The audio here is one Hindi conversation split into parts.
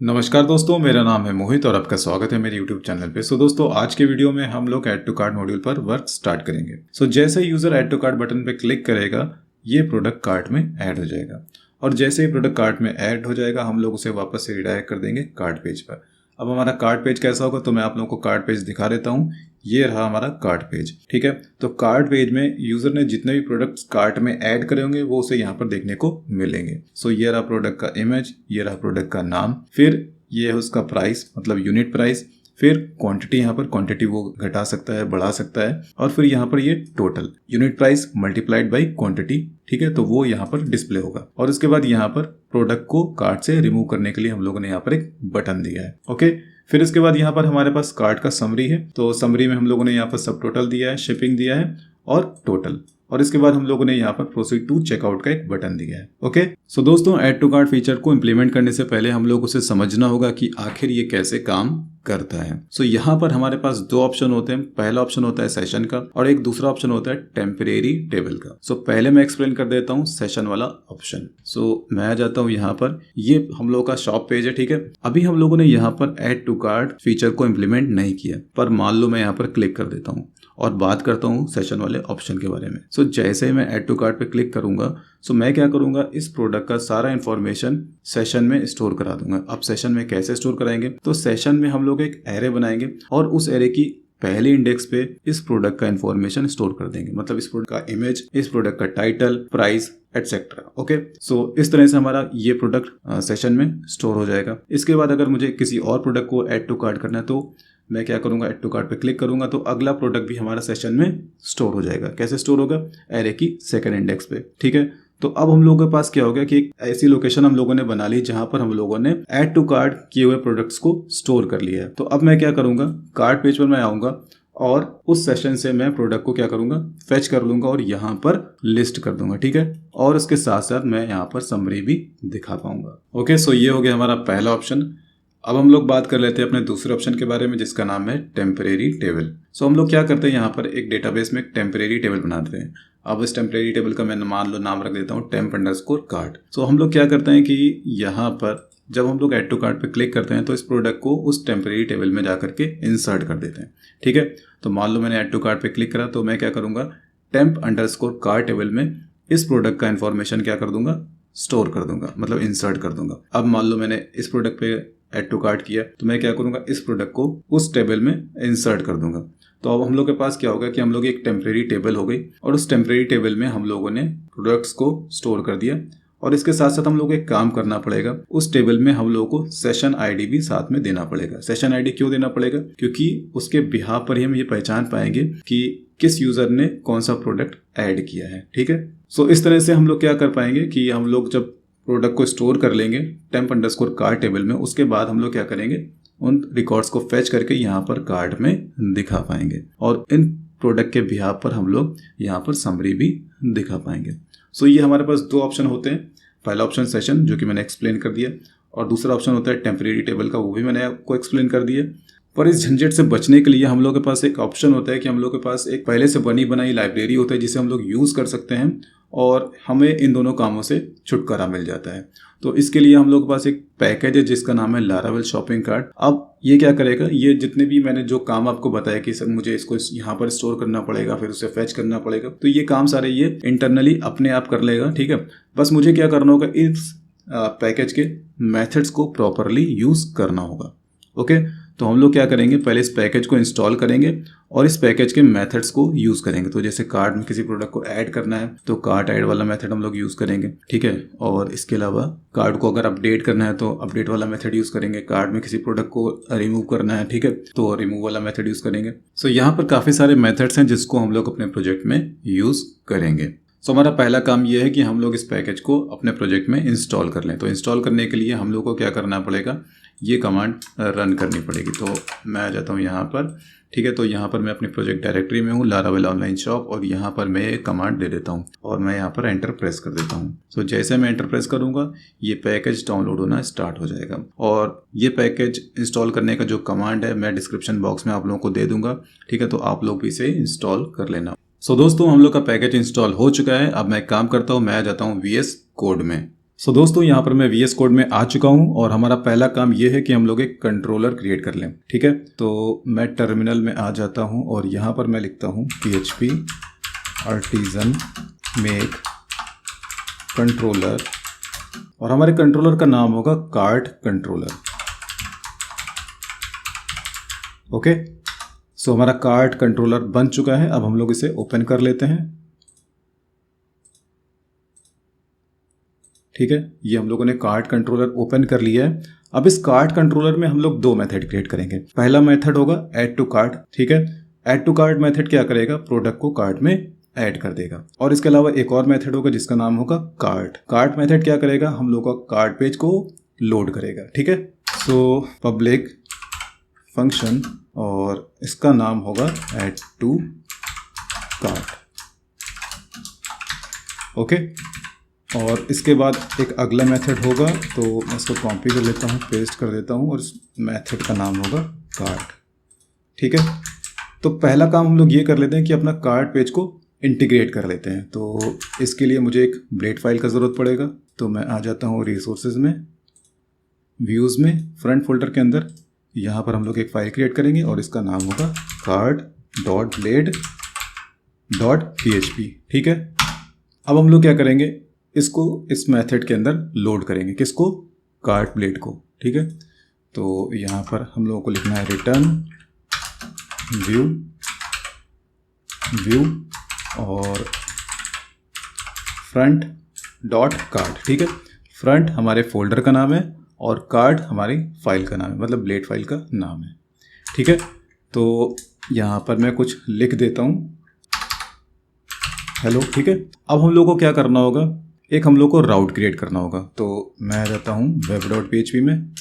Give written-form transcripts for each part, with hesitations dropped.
नमस्कार दोस्तों, मेरा नाम है मोहित और आपका स्वागत है मेरे यूट्यूब चैनल पे। दोस्तों, आज के वीडियो में हम लोग ऐड टू कार्ट मॉड्यूल पर वर्क स्टार्ट करेंगे। जैसे user add to cart button पे क्लिक करेगा, ये प्रोडक्ट कार्ट में ऐड हो जाएगा और जैसे ही प्रोडक्ट कार्ट में ऐड हो जाएगा हम लोग उसे वापस से रिडायरेक्ट कर देंगे कार्ट पेज पर। अब हमारा कार्ट पेज कैसा होगा तो मैं आप लोगों को कार्ट पेज दिखा देता हूँ। ये रहा हमारा कार्ट पेज, ठीक है। तो कार्ट पेज में यूजर ने जितने भी प्रोडक्ट्स कार्ट में ऐड करे होंगे वो उसे यहाँ पर देखने को मिलेंगे। ये रहा प्रोडक्ट का इमेज, ये रहा प्रोडक्ट का नाम, फिर ये है उसका प्राइस मतलब यूनिट प्राइस, फिर क्वांटिटी, यहाँ पर क्वांटिटी वो घटा सकता है बढ़ा सकता है, और फिर यहाँ पर ये total unit price multiplied by quantity, ठीक है। तो वो यहाँ पर डिस्प्ले होगा और उसके बाद यहाँ पर प्रोडक्ट को कार्ट से रिमूव करने के लिए हम लोगों ने यहाँ पर एक बटन दिया है, ओके। फिर इसके बाद यहाँ पर हमारे पास कार्ट का समरी है, तो समरी में हम लोगों ने यहाँ पर सब टोटल दिया है, शिपिंग दिया है और टोटल, और इसके बाद हम लोगों ने यहाँ पर प्रोसीड टू चेकआउट का एक बटन दिया है, ओके। दोस्तों, ऐड टू कार्ट फीचर को इम्प्लीमेंट करने से पहले हम लोग उसे समझना होगा कि आखिर ये कैसे काम करता है। यहाँ पर हमारे पास दो ऑप्शन होते हैं। पहला ऑप्शन होता है सेशन का और एक दूसरा ऑप्शन होता है टेम्परेरी टेबल का। पहले मैं एक्सप्लेन कर देता हूँ सेशन वाला ऑप्शन। मैं आ जाता हूँ यहाँ पर, ये हम लोगों का शॉप पेज है, ठीक है। अभी हम लोगों ने यहाँ पर ऐड टू कार्ट फीचर को इम्प्लीमेंट नहीं किया, पर मान लो मैं यहाँ पर क्लिक कर देता हूँ और बात करता हूँ सेशन वाले ऑप्शन के बारे में। जैसे ही मैं ऐड टू कार्ट पे क्लिक करूंगा, मैं क्या करूंगा, इस प्रोडक्ट का सारा इन्फॉर्मेशन सेशन में स्टोर करा दूंगा। अब सेशन में कैसे स्टोर कराएंगे, तो सेशन में हम लोग एक एरे बनाएंगे और उस एरे की पहले इंडेक्स पे इस प्रोडक्ट का इन्फॉर्मेशन स्टोर कर देंगे, मतलब इस प्रोडक्ट का इमेज, इस प्रोडक्ट का टाइटल, प्राइस एटसेट्रा, ओके। इस तरह से हमारा ये प्रोडक्ट सेशन में स्टोर हो जाएगा। इसके बाद अगर मुझे किसी और प्रोडक्ट को ऐड टू कार्ट करना है तो मैं क्या करूंगा, ऐड टू कार्ट पे क्लिक करूंगा तो अगला प्रोडक्ट भी हमारा सेशन में स्टोर हो जाएगा। कैसे स्टोर होगा, एरे की सेकंड इंडेक्स पे, ठीक है। तो अब हम लोगों के पास क्या हो गया कि एक ऐसी लोकेशन हम लोगों ने बना ली जहां पर हम लोगों ने ऐड टू कार्ट किए हुए प्रोडक्ट्स को स्टोर कर लिया है। तो अब मैं क्या करूंगा, कार्ट पेज पर मैं आऊंगा और उस सेशन से मैं प्रोडक्ट को क्या करूंगा, फेच कर लूंगा और यहाँ पर लिस्ट कर दूंगा, ठीक है। और उसके साथ साथ मैं यहाँ पर समरी भी दिखा पाऊंगा, ओके। ये हो गया हमारा पहला ऑप्शन। अब हम लोग बात कर लेते हैं अपने दूसरे ऑप्शन के बारे में जिसका नाम है टेम्परेरी टेबल। हम लोग क्या करते हैं, यहाँ पर एक डेटाबेस में एक टेम्परेरी टेबल बनाते हैं। अब इस टेम्परेरी टेबल का मैं मान लो नाम रख देता हूँ टेम्प अंडरस्कोर कार्ट। हम लोग क्या करते हैं कि यहाँ पर जब हम लोग ऐड टू कार्ट पे क्लिक करते हैं तो इस प्रोडक्ट को उस टेम्परेरी टेबल में जाकर के इंसर्ट कर देते हैं, ठीक है। तो मान लो मैंने ऐड टू कार्ट पे क्लिक करा तो मैं क्या करूँगा, टेम्प अंडरस्कोर कार्ट टेबल में इस प्रोडक्ट का इन्फॉर्मेशन क्या कर दूंगा, स्टोर कर दूंगा, मतलब इंसर्ट कर दूंगा। अब मान लो मैंने इस प्रोडक्ट पे ऐड टू कार्ट किया तो मैं क्या करूंगा, इस प्रोडक्ट को उस टेबल में इंसर्ट कर दूंगा। तो अब हम लोग के पास क्या होगा कि हम लोग एक टेम्परेरी टेबल हो गई और उस टेम्परेरी टेबल में हम लोगों ने प्रोडक्ट्स को स्टोर कर दिया। और इसके साथ साथ हम लोग एक काम करना पड़ेगा, उस टेबल में हम लोगों को सेशन आईडी भी साथ में देना पड़ेगा। सेशन आईडी क्यों देना पड़ेगा, क्योंकि उसके बिहाफ पर ही हम ये पहचान पाएंगे कि किस यूजर ने कौन सा प्रोडक्ट ऐड किया है, ठीक है। इस तरह से हम लोग क्या कर पाएंगे कि हम लोग जब प्रोडक्ट को स्टोर कर लेंगे टेम्प अंडरस्कोर कार्ट टेबल में, उसके बाद हम लोग क्या करेंगे, उन रिकॉर्ड्स को फेच करके यहाँ पर कार्ट में दिखा पाएंगे और इन प्रोडक्ट के बिहाफ पर हम लोग यहाँ पर समरी भी दिखा पाएंगे। ये हमारे पास दो ऑप्शन होते हैं। पहला ऑप्शन सेशन जो कि मैंने एक्सप्लेन कर दिया और दूसरा ऑप्शन होता है टेम्परेरी टेबल का, वो भी मैंने आपको एक्सप्लेन कर दिया। पर इस झंझट से बचने के लिए हम लोग के पास एक ऑप्शन होता है कि हम लोग के पास एक पहले से बनी बनाई लाइब्रेरी होता है जिसे हम लोग यूज़ कर सकते हैं और हमें इन दोनों कामों से छुटकारा मिल जाता है। तो इसके लिए हम लोग के पास एक पैकेज है जिसका नाम है लारावेल शॉपिंग कार्ट। अब ये क्या करेगा, ये जितने भी मैंने जो काम आपको बताया कि सर मुझे इसको यहाँ पर स्टोर करना पड़ेगा, फिर उसे फेच करना पड़ेगा, तो ये काम सारे ये इंटरनली अपने आप कर लेगा, ठीक है। बस मुझे क्या करना होगा, इस पैकेज के मेथड्स को प्रॉपरली यूज करना होगा, ओके। तो हम लोग क्या करेंगे, पहले इस पैकेज को इंस्टॉल करेंगे और इस पैकेज के मेथड्स को यूज करेंगे। तो जैसे कार्ट में किसी प्रोडक्ट को ऐड करना है तो कार्ट ऐड वाला मेथड हम लोग यूज करेंगे, ठीक है। और इसके अलावा कार्ट को अगर अपडेट करना है तो अपडेट वाला मेथड यूज करेंगे। कार्ट में किसी प्रोडक्ट को रिमूव करना है, ठीक है, तो रिमूव वाला मेथड यूज करेंगे। यहाँ पर काफी सारे मेथड्स हैं जिसको हम लोग अपने प्रोजेक्ट में यूज करेंगे। हमारा पहला काम यह है कि हम लोग इस पैकेज को अपने प्रोजेक्ट में इंस्टॉल कर लें। तो इंस्टॉल करने के लिए हम लोग को क्या करना पड़ेगा, ये कमांड रन करनी पड़ेगी। तो मैं आ जाता हूँ यहाँ पर, ठीक है। तो यहाँ पर मैं अपनी प्रोजेक्ट डायरेक्टरी में हूँ, लारावेल ऑनलाइन शॉप, और यहाँ पर मैं एक कमांड दे देता हूँ और मैं यहाँ पर एंटर प्रेस कर देता हूँ। जैसे मैं एंटर प्रेस करूँगा ये पैकेज डाउनलोड होना स्टार्ट हो जाएगा। और ये पैकेज इंस्टॉल करने का जो कमांड है मैं डिस्क्रिप्शन बॉक्स में आप लोगों को दे दूंगा, ठीक है। तो आप लोग भी इसे इंस्टॉल कर लेना। दोस्तों, हम लोग का पैकेज इंस्टॉल हो चुका है। अब मैं काम करता हूँ, मैं आ जाता हूँ VS कोड में। सो दोस्तों यहाँ पर मैं VS कोड में आ चुका हूँ और हमारा पहला काम ये है कि हम लोग एक कंट्रोलर क्रिएट कर लें। ठीक है, तो मैं टर्मिनल में आ जाता हूँ और यहाँ पर मैं लिखता हूँ PHP artisan make कंट्रोलर और हमारे कंट्रोलर का नाम होगा कार्ट कंट्रोलर। ओके, सो हमारा कार्ट कंट्रोलर बन चुका है। अब हम लोग इसे ओपन कर लेते हैं। ठीक है, ये हम लोगों ने कार्ट कंट्रोलर ओपन कर लिया है। अब इस कार्ट कंट्रोलर में हम लोग दो मेथड क्रिएट करेंगे। पहला मेथड होगा ऐड टू कार्ट। ठीक है, ऐड टू कार्ट मेथड क्या करेगा, प्रोडक्ट को कार्ट में ऐड कर देगा। और इसके अलावा एक और मेथड होगा जिसका नाम होगा कार्ट। कार्ट मेथड क्या करेगा, हम लोग का कार्ट पेज को लोड करेगा। ठीक है, सो पब्लिक फंक्शन और इसका नाम होगा ऐड टू कार्ट। ओके, और इसके बाद एक अगला मेथड होगा, तो मैं इसको कॉपी कर लेता हूँ, पेस्ट कर देता हूँ और इस मेथड का नाम होगा कार्ट। ठीक है, तो पहला काम हम लोग ये कर लेते हैं कि अपना कार्ट पेज को इंटीग्रेट कर लेते हैं। तो इसके लिए मुझे एक ब्लेड फाइल का ज़रूरत पड़ेगा। तो मैं आ जाता हूँ रिसोर्सेज में, व्यूज़ में, फ्रंट फोल्डर के अंदर। यहाँ पर हम लोग एक फ़ाइल क्रिएट करेंगे और इसका नाम होगा cart.blade.php। ठीक है, अब हम लोग क्या करेंगे, इसको इस मेथड के अंदर लोड करेंगे। किसको, कार्ट ब्लेड को। ठीक है, तो यहाँ पर हम लोगों को लिखना है रिटर्न व्यू और फ्रंट डॉट कार्ट। ठीक है, फ्रंट हमारे फोल्डर का नाम है और कार्ट हमारी फाइल का नाम है, मतलब ब्लेड फाइल का नाम है। ठीक है, तो यहाँ पर मैं कुछ लिख देता हूँ, हेलो। ठीक है, अब हम लोग को क्या करना होगा, एक हम लोग को राउट क्रिएट करना होगा। तो मैं आ जाता हूँ web.php में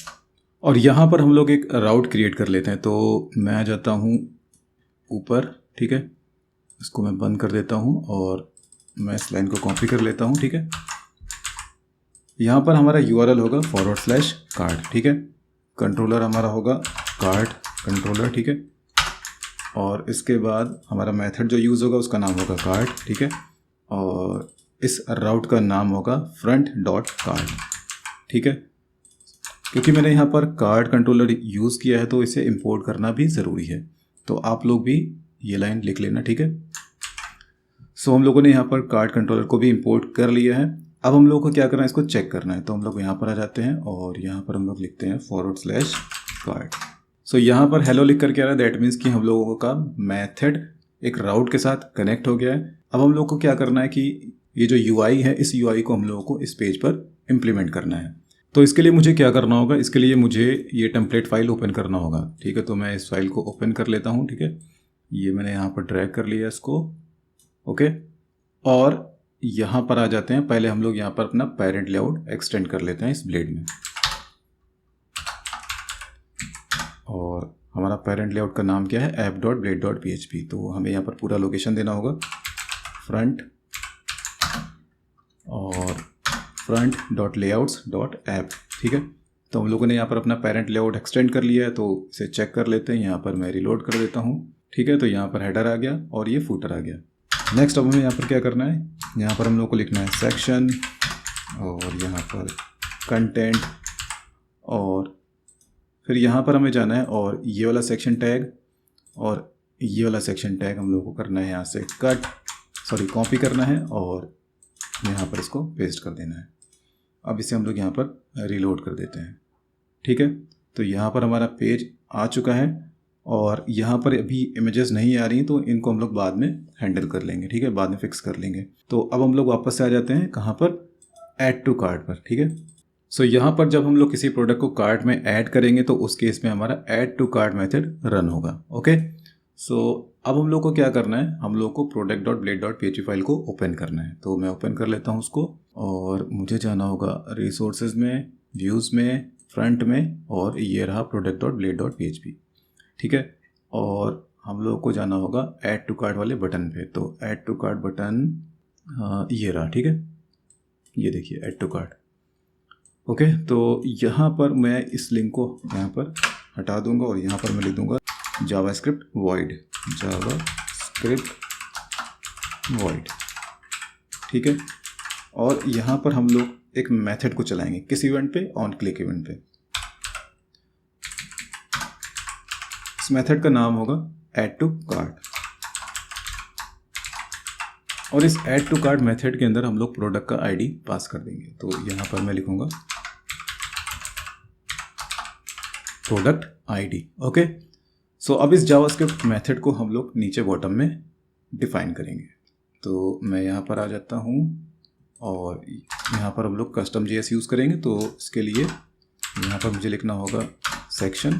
और यहाँ पर हम लोग एक राउट क्रिएट कर लेते हैं। तो मैं आ जाता हूँ ऊपर। ठीक है, इसको मैं बंद कर देता हूँ और मैं इस लाइन को कॉपी कर लेता हूँ। ठीक है, यहाँ पर हमारा URL होगा /cart। ठीक है, कंट्रोलर हमारा होगा कार्ट कंट्रोलर। ठीक है, और इसके बाद हमारा मेथड जो यूज़ होगा उसका नाम होगा कार्ट। ठीक है, और इस राउट का नाम होगा फ्रंट डॉट कार्ट। ठीक है, क्योंकि मैंने यहाँ पर कार्ट कंट्रोलर यूज़ किया है तो इसे इंपोर्ट करना भी ज़रूरी है। तो आप लोग भी ये लाइन लिख लेना। ठीक है, सो हम लोगों ने यहाँ पर कार्ट कंट्रोलर को भी इंपोर्ट कर लिया है। अब हम लोग को क्या करना है, इसको चेक करना है। तो हम लोग यहाँ पर आ जाते हैं और यहाँ पर हम लोग लिखते हैं /cart। सो यहाँ पर हेलो लिख कर क्या रहा है, दैट मीन्स कि हम लोगों का मेथड एक राउट के साथ कनेक्ट हो गया है। अब हम लोग को क्या करना है कि ये जो UI है, इस UI को हम लोगों को इस पेज पर इम्प्लीमेंट करना है। तो इसके लिए मुझे क्या करना होगा, इसके लिए मुझे ये टेम्पलेट फाइल ओपन करना होगा। ठीक है, तो मैं इस फाइल को ओपन कर लेता हूँ। ठीक है, ये मैंने यहाँ पर ड्रैग कर लिया इसको। ओके, और यहाँ पर आ जाते हैं। पहले हम लोग यहाँ पर अपना पेरेंट लेआउट एक्सटेंड कर लेते हैं इस ब्लेड में, और हमारा पेरेंट लेआउट का नाम क्या है, app.blade.php। तो हमें यहाँ पर पूरा लोकेशन देना होगा, फ्रंट और front.layouts.app। ठीक है, तो हम लोगों ने यहाँ पर अपना पेरेंट लेआउट एक्सटेंड कर लिया है। तो इसे चेक कर लेते हैं। यहाँ पर मैं रिलोड कर देता हूँ। ठीक है, तो यहाँ पर हेडर आ गया और ये फूटर आ गया। नेक्स्ट अब हमें यहाँ पर क्या करना है, यहाँ पर हम लोग को लिखना है सेक्शन और यहाँ पर कंटेंट, और फिर यहाँ पर हमें जाना है और ये वाला सेक्शन टैग और ये वाला सेक्शन टैग हम लोग को करना है यहाँ से कॉपी करना है और यहाँ पर इसको पेस्ट कर देना है। अब इसे हम लोग यहाँ पर रिलोड कर देते हैं। ठीक है, तो यहाँ पर हमारा पेज आ चुका है और यहाँ पर अभी इमेजेस नहीं आ रही, तो इनको हम लोग बाद में हैंडल कर लेंगे। ठीक है, बाद में फिक्स कर लेंगे। तो अब हम लोग वापस से आ जाते हैं कहाँ पर, ऐड टू कार्ट पर। ठीक है, सो यहाँ पर जब हम लोग किसी प्रोडक्ट को कार्ट में ऐड करेंगे तो उस केस में हमारा add to cart method run होगा। ओके, सो अब हम लोग को क्या करना है, हम लोग को product.blade.php फाइल को ओपन करना है। तो मैं ओपन कर लेता हूँ उसको और मुझे जाना होगा रिसोर्सेज में, व्यूज़ में, फ्रंट में, और ये रहा product.blade.php। ठीक है, और हम लोग को जाना होगा ऐड टू कार्ट वाले बटन पे। तो ऐड टू कार्ट बटन ये रहा। ठीक है, ये देखिए ऐड टू कार्ट। ओके, तो यहाँ पर मैं इस लिंक को यहाँ पर हटा दूंगा और यहाँ पर मैं लिख दूंगा जावास्क्रिप्ट वॉइड। ठीक है, और यहाँ पर हम लोग एक मेथड को चलाएंगे किस इवेंट पे, ऑन क्लिक इवेंट पे। इस मेथड का नाम होगा ऐड टू कार्ट, और इस ऐड टू कार्ट मेथड के अंदर हम लोग प्रोडक्ट का आईडी पास कर देंगे। तो यहाँ पर मैं लिखूंगा प्रोडक्ट आईडी। ओके, सो अब इस जावास्क्रिप्ट मेथड को हम लोग नीचे बॉटम में डिफाइन करेंगे। तो मैं यहाँ पर आ जाता हूँ और यहाँ पर हम लोग कस्टम जेएस यूज़ करेंगे। तो इसके लिए यहाँ पर मुझे लिखना होगा सेक्शन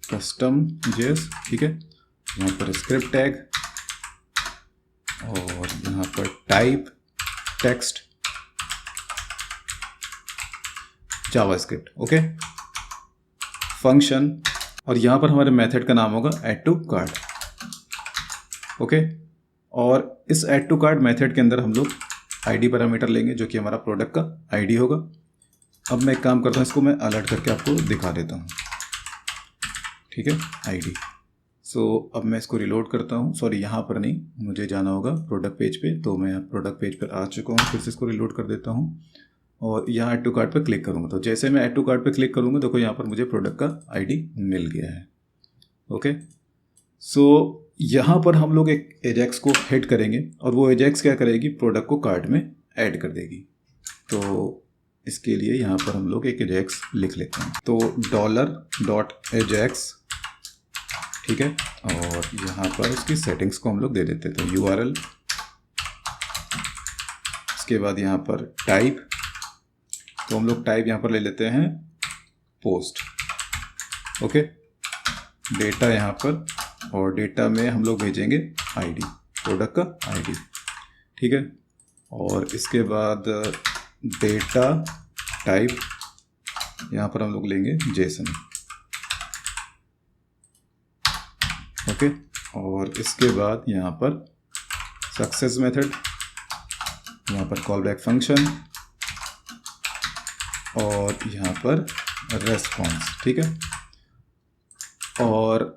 कस्टम जेएस, ठीक है। यहाँ पर स्क्रिप्ट टैग और यहाँ पर type text JavaScript, okay, function, और यहाँ पर हमारे मेथड का नाम होगा ऐड टू कार्ट, ओके। और इस ऐड टू कार्ट मेथड के अंदर हम लोग आईडी पैरामीटर लेंगे जो कि हमारा प्रोडक्ट का आईडी होगा। अब मैं एक काम करता हूँ, इसको मैं अलर्ट करके आपको दिखा देता हूँ, ठीक है, आईडी। सो अब मैं इसको रिलोड करता हूँ, सॉरी यहाँ पर नहीं, मुझे जाना होगा प्रोडक्ट पेज पे। तो मैं प्रोडक्ट पेज पर आ चुका हूँ, फिर से इसको रिलोड कर देता हूँ और यहाँ ऐड टू कार्ट पर क्लिक करूँगा। तो जैसे मैं ऐड टू कार्ट पर क्लिक करूँगा देखो यहाँ पर मुझे प्रोडक्ट का आईडी मिल गया है, ओके। सो यहाँ पर हम लोग एक एजेक्स को हिट करेंगे और वो एजेक्स क्या करेगी, प्रोडक्ट को कार्ट में ऐड कर देगी। तो इसके लिए यहाँ पर हम लोग एक एजेक्स लिख लेते हैं। तो $.ajax, ठीक है, और यहाँ पर उसकी सेटिंग्स को हम लोग दे देते थे URL। इसके बाद यहाँ पर टाइप, तो हम लोग टाइप यहाँ पर ले लेते हैं पोस्ट, ओके। डेटा यहाँ पर, और डेटा में हम लोग भेजेंगे आईडी, प्रोडक्ट का आईडी, ठीक है। और इसके बाद डेटा टाइप यहाँ पर हम लोग लेंगे जेसन, ओके। और इसके बाद यहाँ पर सक्सेस मेथड, यहाँ पर कॉल बैक फंक्शन, और यहाँ पर रेस्पॉन्स, ठीक है। और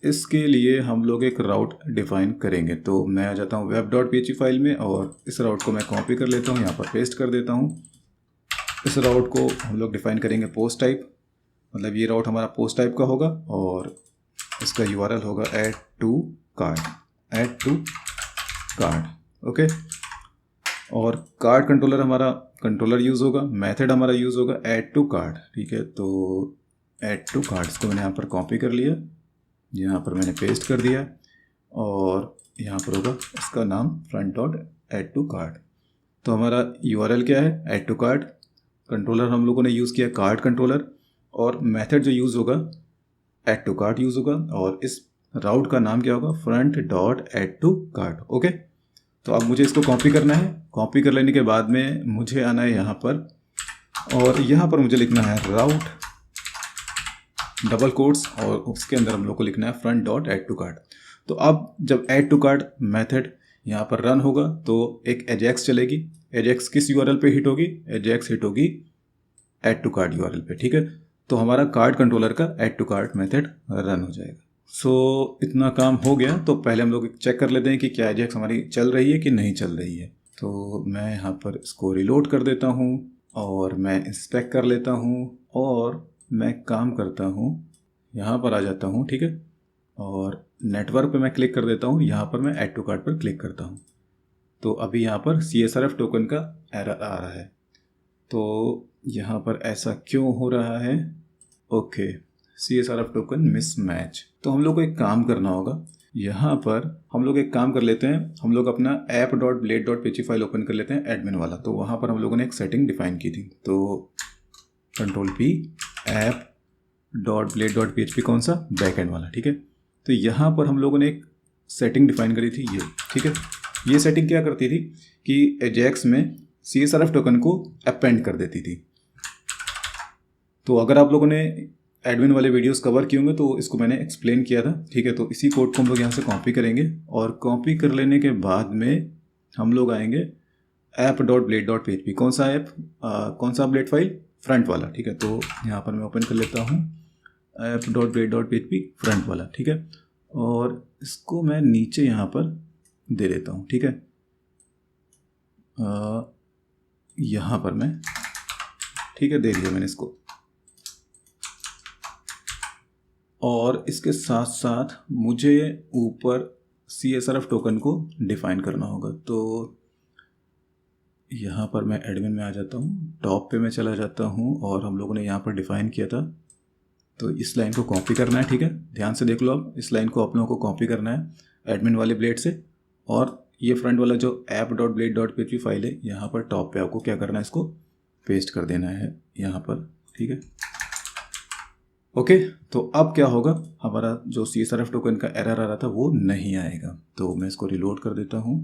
इसके लिए हम लोग एक राउट डिफाइन करेंगे। तो मैं आ जाता हूँ web.php फाइल में और इस राउट को मैं कॉपी कर लेता हूँ, यहाँ पर पेस्ट कर देता हूँ। इस राउट को हम लोग डिफाइन करेंगे पोस्ट टाइप, मतलब ये राउट हमारा पोस्ट टाइप का होगा और इसका URL होगा ऐड टू कार्ट, ओके। और कार्ट कंट्रोलर हमारा कंट्रोलर यूज़ होगा, मेथड हमारा यूज़ होगा ऐड टू कार्ट, ठीक है। तो ऐड टू कार्ट, इसको मैंने यहाँ पर कॉपी कर लिया, यहाँ पर मैंने पेस्ट कर दिया, और यहाँ पर होगा इसका नाम front.add-to-cart। तो हमारा URL क्या है, ऐड टू कार्ट, कंट्रोलर हम लोगों ने यूज़ किया कार्ट कंट्रोलर, और मेथड जो यूज़ होगा ऐड टू कार्ट यूज़ होगा, और इस राउट का नाम क्या होगा, front.add-to-cart, ओके। तो अब मुझे इसको कॉपी करना है। कॉपी कर लेने के बाद में मुझे आना है यहाँ पर, और यहाँ पर मुझे लिखना है राउट डबल कोट्स, और उसके अंदर हम लोग को लिखना है front.add-to-cart। तो अब जब ऐड टू कार्ट मेथड यहाँ पर रन होगा तो एक एजेक्स चलेगी। एजेक्स किस URL पे हिट होगी, एजेक्स हिट होगी ऐड टू कार्ट URL पे, ठीक है। तो हमारा कार्ट कंट्रोलर का add to cart method run हो जाएगा। सो इतना काम हो गया। तो पहले हम लोग चेक कर लेते हैं कि क्या एजेक्स हमारी चल रही है कि नहीं चल रही है। तो मैं यहाँ पर इसको रिलोड कर देता हूँ और मैं इंस्पेक्ट कर लेता हूँ, और मैं काम करता हूँ, यहाँ पर आ जाता हूँ, ठीक है, और नेटवर्क पे मैं क्लिक कर देता हूँ। यहाँ पर मैं ऐड टू कार्ट पर क्लिक करता हूँ। तो अभी यहाँ पर CSRF टोकन का एरर आ रहा है। तो यहाँ पर ऐसा क्यों हो रहा है, ओके, CSRF टोकन मिसमैच। तो हम लोग को एक काम करना होगा, यहाँ पर हम लोग एक काम कर लेते हैं, हम लोग अपना app.blade.php फाइल ओपन कर लेते हैं एडमिन वाला। तो वहाँ पर हम लोगों ने एक सेटिंग डिफाइन की थी। तो Ctrl+P app.blade.php कौन सा, बैकएंड वाला, ठीक है। तो यहाँ पर हम लोगों ने एक सेटिंग डिफाइन करी थी ये, ठीक है। ये सेटिंग क्या करती थी कि एजेक्स में CSRF टोकन को अपेंड कर देती थी। तो अगर आप लोगों ने एडमिन वाले वीडियोस कवर किए होंगे तो इसको मैंने एक्सप्लेन किया था, ठीक है। तो इसी कोड को हम लोग यहाँ से कॉपी करेंगे, और कॉपी कर लेने के बाद में हम लोग आएंगे app.blade.php। कौन सा ऐप, कौन सा ब्लेड फाइल, फ्रंट वाला, ठीक है। तो यहाँ पर मैं ओपन कर लेता हूँ app.blade.php फ्रंट वाला, ठीक है। और इसको मैं नीचे यहाँ पर दे देता हूँ, ठीक है। यहाँ पर मैं, ठीक है, दे दिया मैंने इसको। और इसके साथ साथ मुझे ऊपर CSRF टोकन को डिफाइन करना होगा। तो यहाँ पर मैं एडमिन में आ जाता हूँ, टॉप पे मैं चला जाता हूँ और हम लोगों ने यहाँ पर डिफ़ाइन किया था। तो इस लाइन को कॉपी करना है, ठीक है, ध्यान से देख लो। आप इस लाइन को आप लोगों को कॉपी करना है एडमिन वाले ब्लेड से, और ये फ्रंट वाला जो app.blade.php फाइल है यहाँ पर टॉप पे आपको क्या करना है, इसको पेस्ट कर देना है यहाँ पर, ठीक है। ओके, तो अब क्या होगा, हमारा जो CSRF टोकन का एरर आ रहा था वो नहीं आएगा। तो मैं इसको रिलोड कर देता हूँ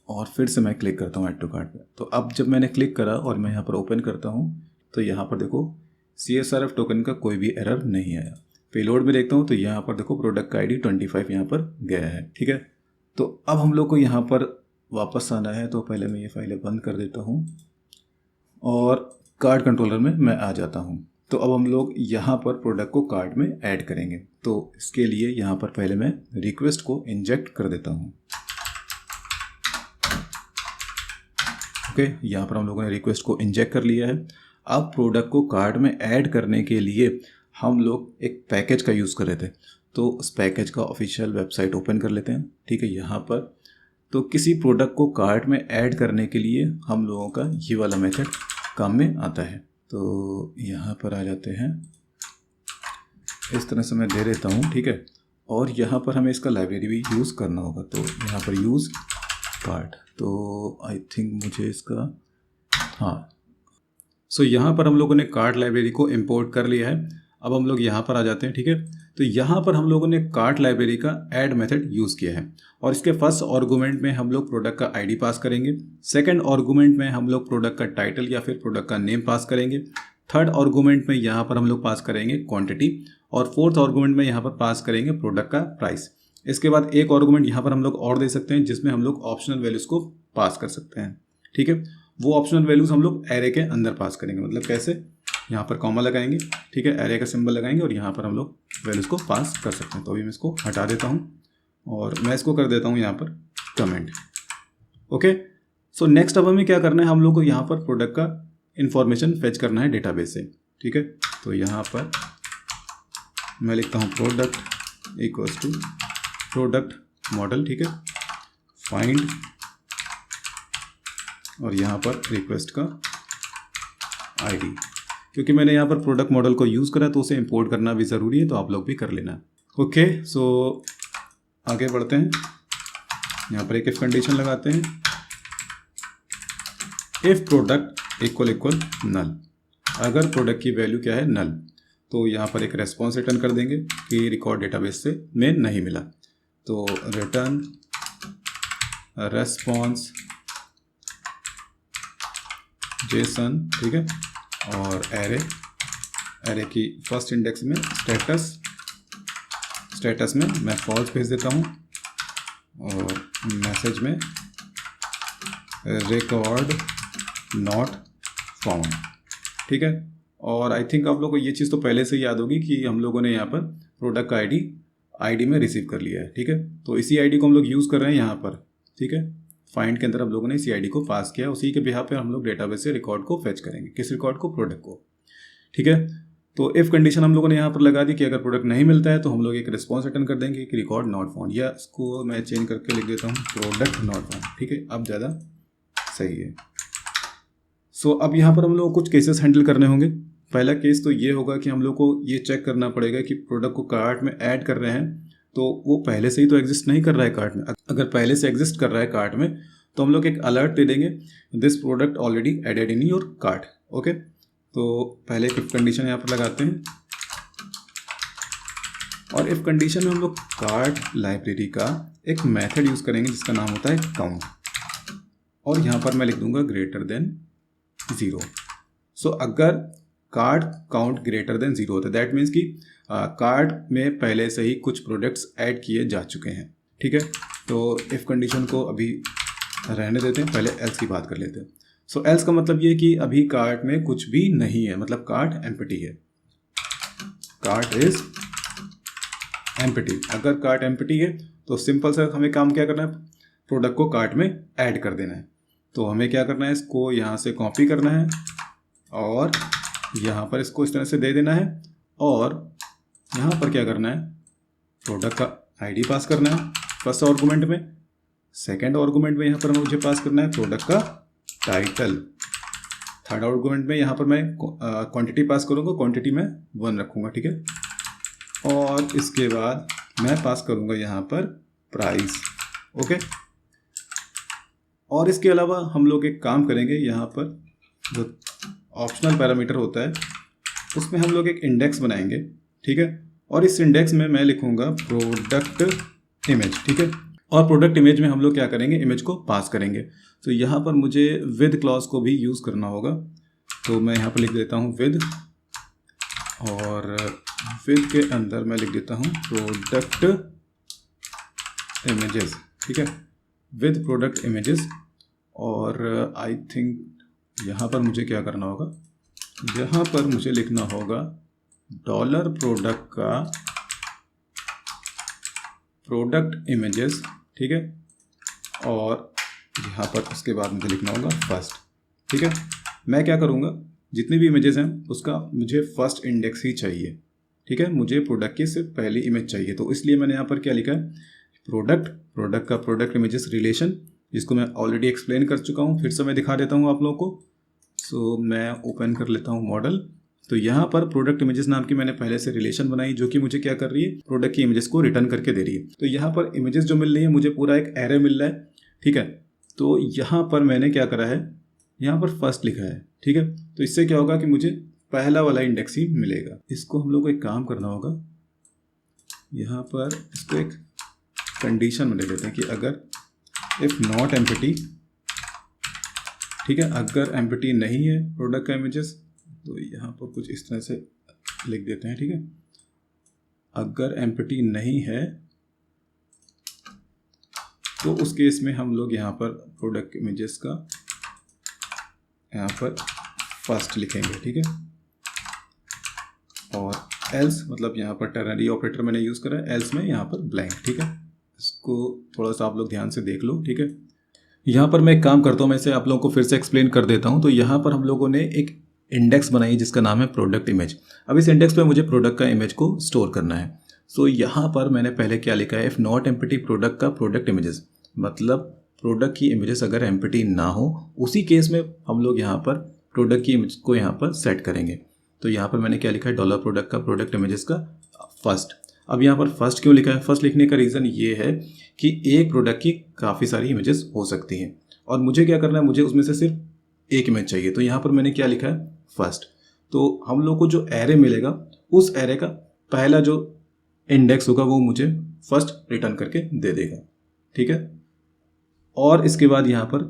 और फिर से मैं क्लिक करता हूँ ऐड टू कार्ट पे। तो अब जब मैंने क्लिक करा और मैं यहाँ पर ओपन करता हूँ तो यहाँ पर देखो CSRF टोकन का कोई भी एरर नहीं आया। पेलोड में देखता हूँ तो यहाँ पर देखो प्रोडक्ट का ID 25 यहाँ पर गया है, ठीक है। तो अब हम लोग को यहाँ पर वापस आना है। तो पहले मैं ये फाइलें बंद कर देता हूँ और कार्ड कंट्रोलर में मैं आ जाता हूँ। तो अब हम लोग यहाँ पर प्रोडक्ट को कार्ट में ऐड करेंगे। तो इसके लिए यहाँ पर पहले मैं रिक्वेस्ट को इंजेक्ट कर देता हूँ। ओके, यहाँ पर हम लोगों ने रिक्वेस्ट को इंजेक्ट कर लिया है। अब प्रोडक्ट को कार्ट में ऐड करने के लिए हम लोग एक पैकेज का यूज़ कर रहे थे। तो उस पैकेज का ऑफिशियल वेबसाइट ओपन कर लेते हैं, ठीक है। यहाँ पर तो किसी प्रोडक्ट को कार्ट में ऐड करने के लिए हम लोगों का ये वाला मेथड काम में आता है। तो यहाँ पर आ जाते हैं, इस तरह से मैं दे देता हूँ, ठीक है। और यहाँ पर हमें इसका लाइब्रेरी भी यूज़ करना होगा। तो यहाँ पर यूज़ कार्ट, तो आई थिंक मुझे इसका, हाँ, सो यहाँ पर हम लोगों ने कार्ट लाइब्रेरी को इंपोर्ट कर लिया है। अब हम लोग यहाँ पर आ जाते हैं, ठीक है। तो यहाँ पर हम लोगों ने कार्ट लाइब्रेरी का ऐड मेथड यूज़ किया है और इसके फर्स्ट आर्गुमेंट में हम लोग प्रोडक्ट का ID पास करेंगे। सेकंड आर्गुमेंट में हम लोग प्रोडक्ट का टाइटल या फिर प्रोडक्ट का नेम पास करेंगे। थर्ड आर्गुमेंट में यहाँ पर हम लोग पास करेंगे क्वांटिटी और फोर्थ आर्गुमेंट में यहाँ पर पास करेंगे प्रोडक्ट का प्राइस। इसके बाद एक आर्गुमेंट यहाँ पर हम लोग और दे सकते हैं जिसमें हम लोग ऑप्शनल वैल्यूज़ को पास कर सकते हैं, ठीक है। वो ऑप्शनल वैल्यूज़ हम लोग एरे के अंदर पास करेंगे। मतलब कैसे, यहाँ पर कॉमा लगाएंगे, ठीक है, एरे का सिंबल लगाएंगे और यहाँ पर हम लोग वैल्यूज़ को पास कर सकते हैं। तो अभी मैं इसको हटा देता हूँ और मैं इसको कर देता हूँ यहाँ पर कमेंट। ओके, सो नेक्स्ट अब हमें क्या करना है, हम लोग को यहाँ पर प्रोडक्ट का इंफॉर्मेशन फेच करना है डेटाबेस से, ठीक है। तो यहाँ पर मैं लिखता हूँ product equals to product model, ठीक है, फाइंड, और यहाँ पर रिक्वेस्ट का ID। क्योंकि मैंने यहाँ पर प्रोडक्ट मॉडल को यूज़ करा तो उसे इंपोर्ट करना भी ज़रूरी है, तो आप लोग भी कर लेना। ओके, सो आगे बढ़ते हैं। यहाँ पर एक इफ कंडीशन लगाते हैं, इफ़ प्रोडक्ट इक्वल नल। अगर प्रोडक्ट की वैल्यू क्या है, नल, तो यहाँ पर एक रेस्पॉन्स रिटर्न कर देंगे कि रिकॉर्ड डेटाबेस से में नहीं मिला। तो रिटर्न रेस्पॉन्स जेसन, ठीक है, और एरे की फर्स्ट इंडेक्स में स्टेटस में मैं फॉल्स भेज देता हूँ और मैसेज में रिकॉर्ड नॉट फाउंड, ठीक है। और आई थिंक आप लोगों को ये चीज़ तो पहले से ही याद होगी कि हम लोगों ने यहाँ पर प्रोडक्ट का ID में रिसीव कर लिया है, ठीक है। तो इसी ID को हम लोग यूज़ कर रहे हैं यहाँ पर, ठीक है। फाइंड के अंदर हम लोगों ने इसी ID को पास किया, उसी के बिहाफ पे हम लोग डेटाबेस से रिकॉर्ड को फेच करेंगे। किस रिकॉर्ड को, प्रोडक्ट को, ठीक है। तो इफ़ कंडीशन हम लोगों ने यहाँ पर लगा दी कि अगर प्रोडक्ट नहीं मिलता है तो हम लोग एक रिस्पॉन्स रिटर्न कर देंगे कि रिकॉर्ड नॉट फाउंड, या इसको मैं चेंज करके लिख देता हूँ प्रोडक्ट नॉट फाउंड, ठीक है, अब ज़्यादा सही है। सो अब यहाँ पर हम लोग कुछ केसेस हैंडल करने होंगे। पहला केस तो ये होगा कि हम लोग को ये चेक करना पड़ेगा कि प्रोडक्ट को कार्ट में ऐड कर रहे हैं तो वो पहले से ही तो एग्जिस्ट नहीं कर रहा है कार्ट में। अगर पहले से एग्जिस्ट कर रहा है कार्ट में तो हम लोग एक अलर्ट दे देंगे, this product already added in your cart. Okay, तो पहले एक इफ कंडीशन यहाँ पर लगाते हैं और इफ कंडीशन में हम लोग कार्ट लाइब्रेरी का एक मेथड यूज़ करेंगे जिसका नाम होता है काउंट, और यहाँ पर मैं लिख दूंगा ग्रेटर देन 0। सो अगर कार्ट काउंट ग्रेटर देन 0 होता है दैट मीन्स कि कार्ट में पहले से ही कुछ प्रोडक्ट्स ऐड किए जा चुके हैं, ठीक है। तो इफ़ कंडीशन को अभी रहने देते हैं, पहले एल्स की बात कर लेते हैं। सो एल्स का मतलब ये कि अभी कार्ट में कुछ भी नहीं है, मतलब कार्ट एम्प्टी है, कार्ट इज एम्प्टी। अगर कार्ट एम्प्टी है तो सिंपल सा हमें काम क्या करना है, प्रोडक्ट को कार्ट में ऐड कर देना है। तो हमें क्या करना है, इसको यहाँ से कॉपी करना है और यहाँ पर इसको इस तरह से दे देना है और यहाँ पर क्या करना है, प्रोडक्ट का आईडी पास करना है फर्स्ट आर्गुमेंट में, सेकंड आर्गुमेंट में यहाँ पर मुझे पास करना है प्रोडक्ट का टाइटल, थर्ड आर्गुमेंट में यहाँ पर मैं क्वांटिटी पास करूँगा, क्वांटिटी में 1 रखूँगा, ठीक है। और इसके बाद मैं पास करूँगा यहाँ पर प्राइस, ओके। और इसके अलावा हम लोग एक काम करेंगे, यहाँ पर जो ऑप्शनल पैरामीटर होता है उसमें हम लोग एक इंडेक्स बनाएंगे, ठीक है। और इस इंडेक्स में मैं लिखूँगा प्रोडक्ट इमेज, ठीक है। और प्रोडक्ट इमेज में हम लोग क्या करेंगे, इमेज को पास करेंगे। तो यहाँ पर मुझे विद क्लॉज को भी यूज़ करना होगा, तो मैं यहाँ पर लिख देता हूँ विद, और विद के अंदर मैं लिख देता हूँ प्रोडक्ट इमेजेस, ठीक है, विद प्रोडक्ट इमेजेस। और आई थिंक यहाँ पर मुझे क्या करना होगा, यहाँ पर मुझे लिखना होगा डॉलर प्रोडक्ट का प्रोडक्ट इमेजेस, ठीक है। और यहाँ पर उसके बाद मुझे लिखना होगा फर्स्ट, ठीक है। मैं क्या करूँगा, जितनी भी इमेजेस हैं उसका मुझे फर्स्ट इंडेक्स ही चाहिए, ठीक है। मुझे प्रोडक्ट की सिर्फ पहली इमेज चाहिए, तो इसलिए मैंने यहाँ पर क्या लिखा है, प्रोडक्ट का प्रोडक्ट इमेजेस रिलेशन, जिसको मैं ऑलरेडी एक्सप्लेन कर चुका हूँ, फिर से मैं दिखा देता हूँ आप लोगों को। सो मैं ओपन कर लेता हूँ मॉडल। तो यहाँ पर प्रोडक्ट इमेजेस नाम की मैंने पहले से रिलेशन बनाई, जो कि मुझे क्या कर रही है, प्रोडक्ट की इमेजेस को रिटर्न करके दे रही है। तो यहाँ पर इमेजेस जो मिल रही है, मुझे पूरा एक एरे मिल रहा है, ठीक है। तो यहाँ पर मैंने क्या करा है, यहाँ पर फर्स्ट लिखा है, ठीक है। तो इससे क्या होगा कि मुझे पहला वाला इंडेक्स ही मिलेगा। इसको हम लोग को एक काम करना होगा, यहाँ पर इसको एक कंडीशन में ले लेते हैं कि अगर इफ़ नॉट एम्प्टी, ठीक है, अगर एम्प्टी नहीं है प्रोडक्ट का इमेजेस, तो यहाँ पर कुछ इस तरह से लिख देते हैं, ठीक है। अगर एम्प्टी नहीं है तो उस केस में हम लोग यहाँ पर प्रोडक्ट इमेजेस का यहाँ पर फर्स्ट लिखेंगे, ठीक है। और एल्स मतलब यहाँ पर टर्नरी ऑपरेटर मैंने यूज़ करा है, एल्स में यहाँ पर ब्लैंक, ठीक है। इसको थोड़ा सा आप लोग ध्यान से देख लो, ठीक है। यहाँ पर मैं एक काम करता हूँ, मैं इसे आप लोगों को फिर से एक्सप्लेन कर देता हूँ। तो यहाँ पर हम लोगों ने एक इंडेक्स बनाई जिसका नाम है प्रोडक्ट इमेज। अब इस इंडेक्स पे मुझे प्रोडक्ट का इमेज को स्टोर करना है। सो यहाँ पर मैंने पहले क्या लिखा है, इफ़ नॉट एम्प्टी प्रोडक्ट का प्रोडक्ट इमेजेस, मतलब प्रोडक्ट की इमेजेस अगर एम्प्टी ना हो, उसी केस में हम लोग यहाँ पर प्रोडक्ट की इमेज को यहाँ पर सेट करेंगे। तो यहाँ पर मैंने क्या लिखा है, डॉलर प्रोडक्ट का प्रोडक्ट इमेजेस का फर्स्ट। अब यहाँ पर फर्स्ट क्यों लिखा है, फर्स्ट लिखने का रीज़न ये है कि एक प्रोडक्ट की काफ़ी सारी इमेजेस हो सकती हैं और मुझे क्या करना है, मुझे उसमें से सिर्फ एक इमेज चाहिए। तो यहाँ पर मैंने क्या लिखा है, फर्स्ट। तो हम लोग को जो एरे मिलेगा, उस एरे का पहला जो इंडेक्स होगा वो मुझे फर्स्ट रिटर्न करके दे देगा, ठीक है। और इसके बाद यहाँ पर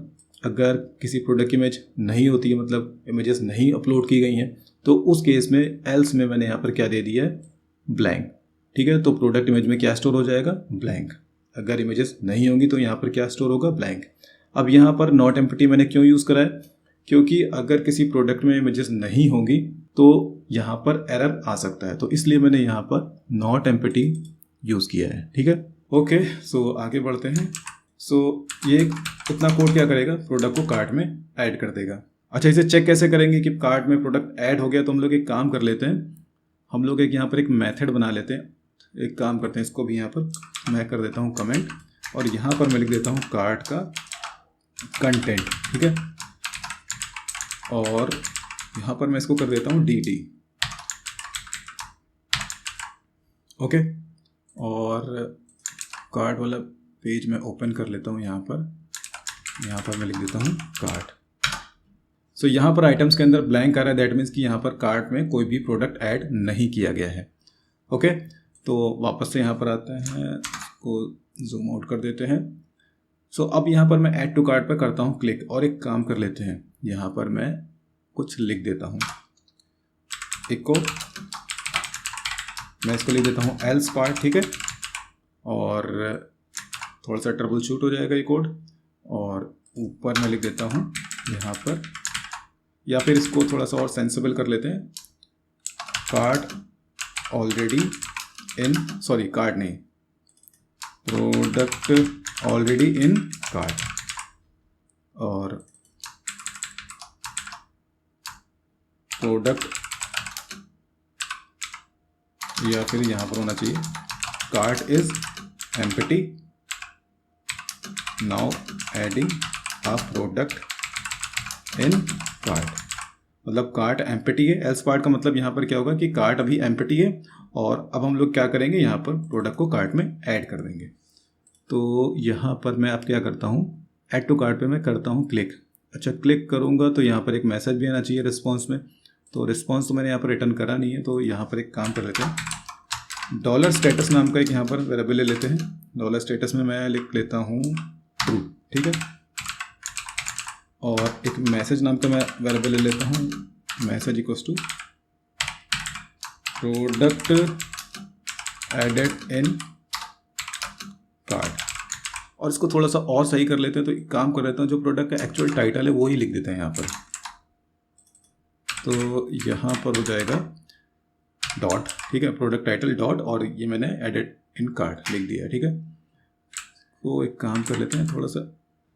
अगर किसी प्रोडक्ट की इमेज नहीं होती है, मतलब इमेजेस नहीं अपलोड की गई हैं, तो उस केस में एल्स में मैंने यहाँ पर क्या दे दिया है, ब्लैंक, ठीक है। तो प्रोडक्ट इमेज में क्या स्टोर हो जाएगा, ब्लैंक। अगर इमेजेस नहीं होंगी तो यहाँ पर क्या स्टोर होगा, ब्लैंक। अब यहाँ पर नॉट एम्प्टी मैंने क्यों यूज़ करा है, क्योंकि अगर किसी प्रोडक्ट में इमेजेस नहीं होंगी तो यहाँ पर एरर आ सकता है, तो इसलिए मैंने यहाँ पर नॉट एम्प्टी यूज़ किया है, ठीक है। ओके, सो आगे बढ़ते हैं। सो ये इतना कोड क्या करेगा, प्रोडक्ट को कार्ट में ऐड कर देगा। अच्छा, इसे चेक कैसे करेंगे कि कार्ट में प्रोडक्ट ऐड हो गया, तो हम लोग एक काम कर लेते हैं, हम लोग एक यहाँ पर एक मेथड बना लेते हैं। एक काम करते हैं, इसको भी यहाँ पर मैं कर देता हूँ कमेंट, और यहाँ पर मैं लिख देता हूँ कार्ट का कंटेंट, ठीक है। और यहाँ पर मैं इसको कर देता हूँ dt, ओके। और कार्ट वाला पेज मैं ओपन कर लेता हूँ, यहाँ पर मैं लिख देता हूँ कार्ट। सो यहाँ पर आइटम्स के अंदर ब्लैंक आ रहा है, दैट मीन्स कि यहाँ पर कार्ट में कोई भी प्रोडक्ट ऐड नहीं किया गया है, ओके। तो वापस से यहाँ पर आते हैं, इसको जूम आउट कर देते हैं। सो अब यहाँ पर मैं ऐड टू कार्ट पर करता हूँ क्लिक, और एक काम कर लेते हैं, यहाँ पर मैं कुछ लिख देता हूँ, इको, मैं इसको लिख देता हूँ एल्स पार्ट, ठीक है। और थोड़ा सा ट्रबल शूट हो जाएगा ये कोड, और ऊपर मैं लिख देता हूँ यहाँ पर, या फिर इसको थोड़ा सा और सेंसिबल कर लेते हैं, cart already in, sorry cart नहीं, प्रोडक्ट ऑलरेडी इन कार्ट, और प्रोडक्ट, या फिर यहाँ पर होना चाहिए cart is empty, now adding a product in cart. मतलब कार्ट एम्प्टी है, एल्स पार्ट का मतलब यहाँ पर क्या होगा कि कार्ट अभी एम्प्टी है और अब हम लोग क्या करेंगे, यहाँ पर प्रोडक्ट को कार्ट में ऐड कर देंगे। तो यहाँ पर मैं अब क्या करता हूँ, ऐड टू कार्ट पे मैं करता हूँ क्लिक। अच्छा, क्लिक करूँगा तो यहाँ पर एक मैसेज भी आना चाहिए रिस्पॉन्स में, तो रिस्पॉन्स तो मैंने यहाँ पर रिटर्न करा नहीं है, तो यहाँ पर एक काम कर लेते हैं, डॉलर स्टेटस नाम का एक यहाँ पर वेरिएबल ले लेते हैं। डॉलर स्टेटस में मैं लिख लेता हूँ ट्रू, ठीक है। और एक मैसेज नाम का मैं वेरिएबल ले लेता हूँ, message equals to product added in cart. और इसको थोड़ा सा और सही कर लेते हैं, तो एक काम कर लेता हूँ, जो प्रोडक्ट का एक्चुअल टाइटल है वो ही लिख देते हैं यहाँ पर। तो यहाँ पर हो जाएगा डॉट, ठीक है, प्रोडक्ट टाइटल डॉट, और ये मैंने एडेड इन कार्ट लिख दिया, ठीक है। तो एक काम कर लेते हैं थोड़ा सा,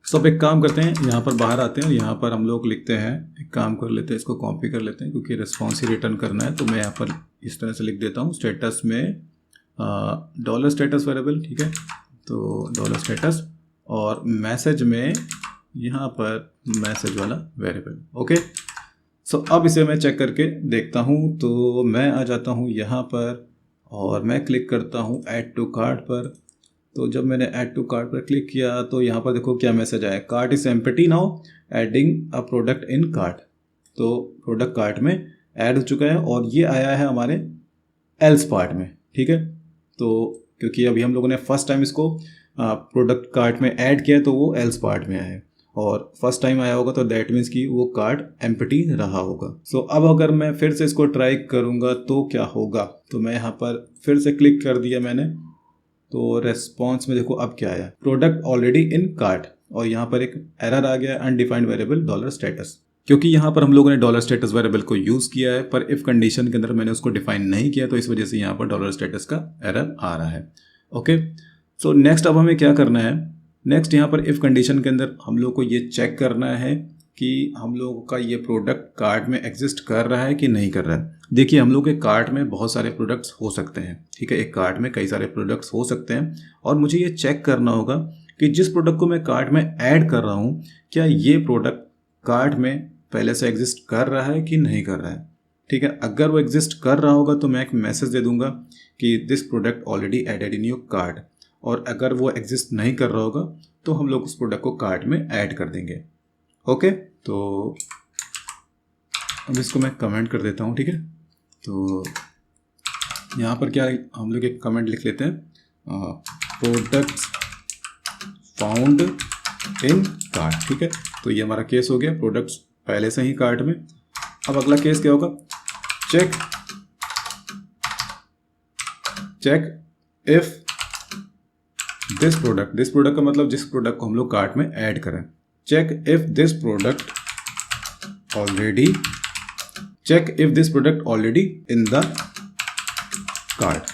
सब एक काम करते हैं, यहाँ पर बाहर आते हैं और यहाँ पर हम लोग लिखते हैं, एक काम कर लेते हैं, इसको कॉपी कर लेते हैं क्योंकि रिस्पॉन्स ही रिटर्न करना है। तो मैं यहाँ पर इस तरह से लिख देता हूँ, स्टेटस में डॉलर स्टेटस वेरिएबल, ठीक है, तो डॉलर स्टेटस, और मैसेज में यहाँ पर मैसेज वाला वेरिएबल, ओके। सो अब इसे मैं चेक करके देखता हूँ। तो मैं आ जाता हूँ यहाँ पर और मैं क्लिक करता हूँ ऐड टू कार्ट पर। तो जब मैंने ऐड टू कार्ट पर क्लिक किया तो यहाँ पर देखो क्या मैसेज आया, cart is empty, now adding a product in cart. तो प्रोडक्ट कार्ट में ऐड हो चुका है और ये आया है हमारे एल्स पार्ट में, ठीक है। तो क्योंकि अभी हम लोगों ने फर्स्ट टाइम इसको प्रोडक्ट कार्ट में ऐड किया तो वो एल्स पार्ट में आया है, और फर्स्ट टाइम आया होगा तो दैट मीन्स कि वो कार्ट एम्प्टी रहा होगा। सो अब अगर मैं फिर से इसको ट्राई करूँगा तो क्या होगा, तो मैं यहाँ पर फिर से क्लिक कर दिया मैंने, तो रेस्पॉन्स में देखो अब क्या आया, प्रोडक्ट ऑलरेडी इन कार्ट, और यहाँ पर एक एरर आ गया, अनडिफाइंड वेरिएबल डॉलर स्टेटस। क्योंकि यहाँ पर हम लोगों ने डॉलर स्टेटस वेरिएबल को यूज़ किया है, पर इफ कंडीशन के अंदर मैंने उसको डिफाइन नहीं किया, तो इस वजह से यहाँ पर डॉलर स्टेटस का एरर आ रहा है, ओके। सो नेक्स्ट अब हमें क्या करना है, नेक्स्ट यहाँ पर इफ़ कंडीशन के अंदर हम लोग को ये चेक करना है कि हम लोगों का ये प्रोडक्ट कार्ट में एग्जिस्ट कर रहा है कि नहीं कर रहा है। देखिए, हम लोग के कार्ट में बहुत सारे प्रोडक्ट्स हो सकते हैं, ठीक है, एक कार्ट में कई सारे प्रोडक्ट्स हो सकते हैं, और मुझे ये चेक करना होगा कि जिस प्रोडक्ट को मैं कार्ट में ऐड कर रहा हूँ, क्या ये प्रोडक्ट कार्ट में पहले से एग्जिस्ट कर रहा है कि नहीं कर रहा है, ठीक है। अगर वो एग्जिस्ट कर रहा होगा तो मैं एक मैसेज दे दूंगा कि this product already added in your cart, और अगर वो एग्जिस्ट नहीं कर रहा होगा तो हम लोग उस प्रोडक्ट को कार्ट में ऐड कर देंगे, ओके। तो अब इसको मैं कमेंट कर देता हूँ, ठीक है। तो यहाँ पर क्या हम लोग एक कमेंट लिख लेते हैं, प्रोडक्ट्स फाउंड इन कार्ट, ठीक है। तो ये हमारा केस हो गया, प्रोडक्ट्स पहले से ही कार्ट में। अब अगला केस क्या होगा, चेक इफ दिस प्रोडक्ट का मतलब जिस प्रोडक्ट को हम लोग कार्ट में ऐड करें, check if this product already in the cart.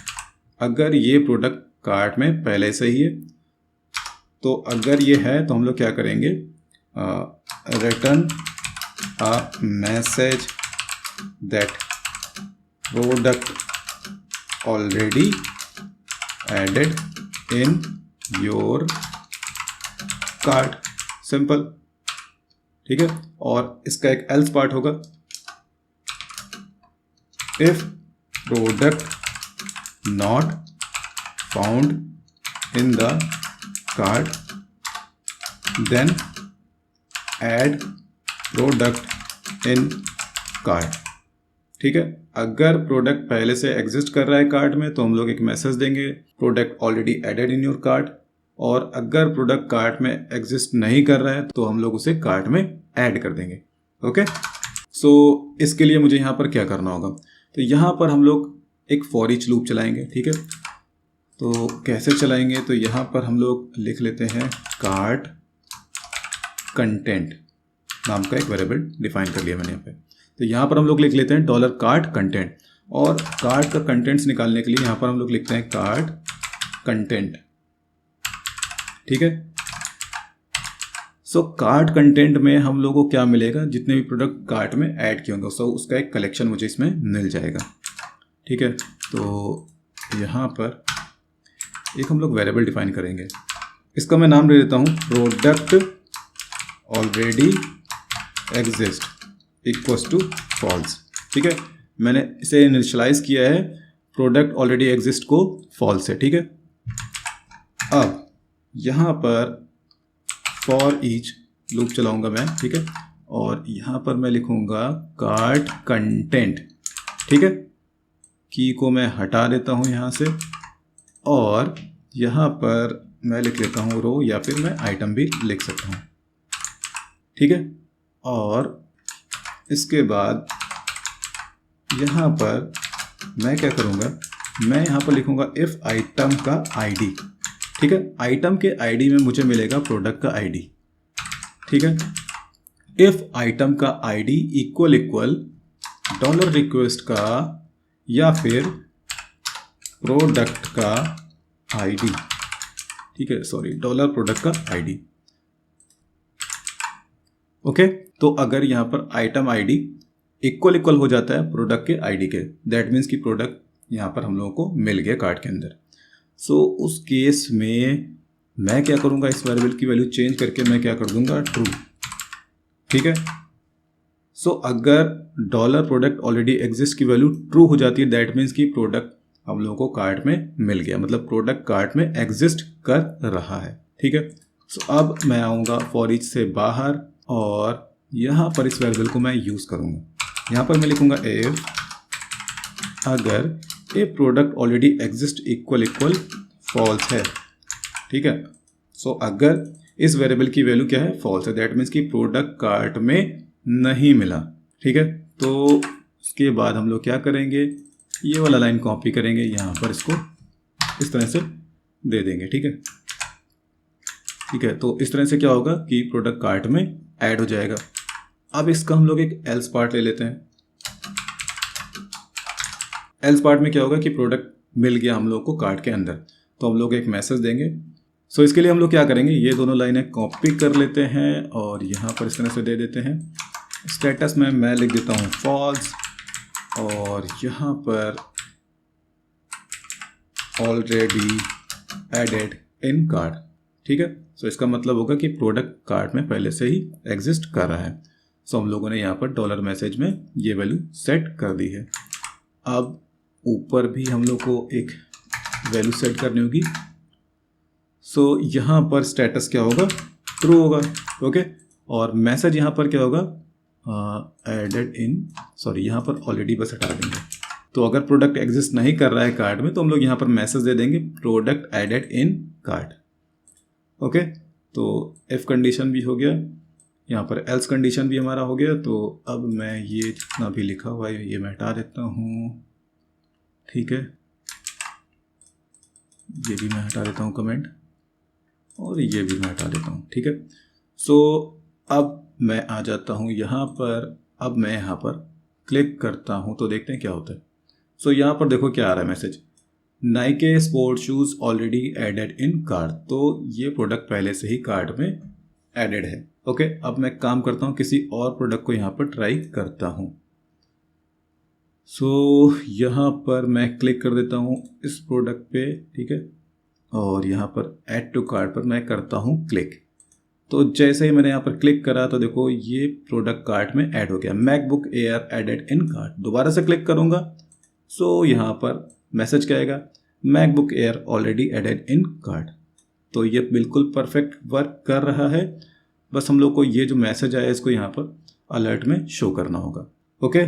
अगर ये प्रोडक्ट कार्ट में पहले से ही है, तो अगर ये है तो हम लोग क्या करेंगे, return a message that product already added in your cart, simple, ठीक है। और इसका एक एल्स पार्ट होगा, if product not found in the cart then add product in cart, ठीक है। अगर प्रोडक्ट पहले से एग्जिस्ट कर रहा है कार्ट में तो हम लोग एक मैसेज देंगे, product already added in your cart, और अगर प्रोडक्ट कार्ट में एग्जिस्ट नहीं कर रहा है तो हम लोग उसे कार्ट में ऐड कर देंगे, ओके। सो इसके लिए मुझे यहाँ पर क्या करना होगा, तो यहाँ पर हम लोग एक फॉर ईच लूप चलाएंगे, ठीक है। तो कैसे चलाएंगे, तो यहाँ पर हम लोग लिख लेते हैं कार्ट कंटेंट नाम का एक वेरिएबल डिफाइन कर लिया मैंने यहाँ पे। तो यहाँ पर हम लोग लिख लेते हैं डॉलर कार्ट कंटेंट, और कार्ट का कंटेंट्स निकालने के लिए यहाँ पर हम लोग लिखते हैं कार्ट कंटेंट, ठीक है। सो कार्ट कंटेंट में हम लोगों को क्या मिलेगा, जितने भी प्रोडक्ट कार्ट में ऐड किए होंगे सो उसका एक कलेक्शन मुझे इसमें मिल जाएगा। ठीक है, तो यहाँ पर एक हम लोग वेरिएबल डिफाइन करेंगे, इसका मैं नाम दे देता हूँ product already exist equals to false. ठीक है, मैंने इसे इनिशियलाइज किया है प्रोडक्ट ऑलरेडी एग्जिस्ट को फॉल्स है। ठीक है, अब यहाँ पर फॉर ईच लूप चलाऊंगा मैं। ठीक है, और यहाँ पर मैं लिखूंगा कार्ट कंटेंट। ठीक है, की को मैं हटा देता हूँ यहाँ से, और यहाँ पर मैं लिख लेता हूँ रो, या फिर मैं आइटम भी लिख सकता हूँ। ठीक है, और इसके बाद यहाँ पर मैं क्या करूँगा, मैं यहाँ पर लिखूँगा इफ़ आइटम का आईडी। ठीक है, आइटम के आईडी में मुझे मिलेगा प्रोडक्ट का आईडी। ठीक है, इफ़ आइटम का आईडी इक्वल डॉलर रिक्वेस्ट का या फिर प्रोडक्ट का आईडी। ठीक है, सॉरी, डॉलर प्रोडक्ट का आईडी। ओके, तो अगर यहाँ पर आइटम आईडी इक्वल हो जाता है प्रोडक्ट के आईडी के, दैट मीन्स कि प्रोडक्ट यहाँ पर हम लोगों को मिल गया कार्ट के अंदर। सो उस केस में मैं क्या करूँगा, इस वेरिएबल की वैल्यू चेंज करके मैं क्या कर दूंगा, ट्रू। ठीक है, सो अगर डॉलर प्रोडक्ट ऑलरेडी एग्जिस्ट की वैल्यू ट्रू हो जाती है, दैट मीन्स कि प्रोडक्ट हम लोगों को कार्ट में मिल गया, मतलब प्रोडक्ट कार्ट में एग्जिस्ट कर रहा है। ठीक है, सो अब मैं आऊँगा फॉर ईच से बाहर, और यहाँ पर इस वेरिएबल को मैं यूज़ करूँगा। यहाँ पर मैं लिखूँगा इफ अगर a product already exist equal false है। ठीक है, सो अगर इस वेरिएबल की वैल्यू क्या है, फॉल्स है, दैट मीन्स कि प्रोडक्ट कार्ट में नहीं मिला। ठीक है, तो इसके बाद हम लोग क्या करेंगे, ये वाला लाइन कॉपी करेंगे, यहाँ पर इसको इस तरह से दे देंगे। ठीक है, ठीक है, तो इस तरह से क्या होगा कि प्रोडक्ट कार्ट में ऐड हो जाएगा। अब इसका हम लोग एक एल्स पार्ट ले लेते हैं। एल्स पार्ट में क्या होगा कि प्रोडक्ट मिल गया हम लोग को कार्ट के अंदर, तो हम लोग एक मैसेज देंगे। सो इसके लिए हम लोग क्या करेंगे, ये दोनों लाइनें कॉपी कर लेते हैं और यहाँ पर इस तरह से दे देते हैं। स्टेटस में मैं लिख देता हूँ फॉल्स, और यहाँ पर ऑलरेडी एडेड इन कार्ट। ठीक है, सो इसका मतलब होगा कि प्रोडक्ट कार्ट में पहले से ही एग्जिस्ट कर रहा है। सो हम लोगों ने यहाँ पर डॉलर मैसेज में ये वैल्यू सेट कर दी है। अब ऊपर भी हम लोग को एक वैल्यू सेट करनी होगी। सो यहाँ पर स्टेटस क्या होगा, ट्रू होगा। ओके, और मैसेज यहाँ पर क्या होगा, एडेड इन, सॉरी यहाँ पर ऑलरेडी बस हटा देंगे। तो अगर प्रोडक्ट एग्जिस्ट नहीं कर रहा है कार्ट में, तो हम लोग यहाँ पर मैसेज दे देंगे product added in cart. Okay, तो इफ कंडीशन भी हो गया, यहाँ पर एल्स कंडीशन भी हमारा हो गया। तो अब मैं ये जितना भी लिखा हुआ है ये मैं हटा देता हूँ। ठीक है, ये भी मैं हटा देता हूँ कमेंट, और ये भी मैं हटा देता हूँ। ठीक है, सो अब मैं आ जाता हूँ यहाँ पर। अब मैं यहाँ पर क्लिक करता हूँ तो देखते हैं क्या होता है। सो यहाँ पर देखो क्या आ रहा है message, Nike sport shoes already added in cart. तो ये प्रोडक्ट पहले से ही कार्ट में एडेड है। ओके, अब मैं काम करता हूँ, किसी और प्रोडक्ट को यहाँ पर ट्राई करता हूँ। सो यहाँ पर मैं क्लिक कर देता हूँ इस प्रोडक्ट पे। ठीक है, और यहाँ पर ऐड टू कार्ट पर मैं करता हूँ क्लिक। तो जैसे ही मैंने यहाँ पर क्लिक करा तो देखो ये प्रोडक्ट कार्ट में ऐड हो गया, MacBook Air added in cart. दोबारा से क्लिक करूँगा, सो यहाँ पर मैसेज क्या आएगा, MacBook Air already added in cart. तो ये बिल्कुल परफेक्ट वर्क कर रहा है। बस हम लोग को ये जो मैसेज आया इसको यहाँ पर अलर्ट में शो करना होगा। ओके,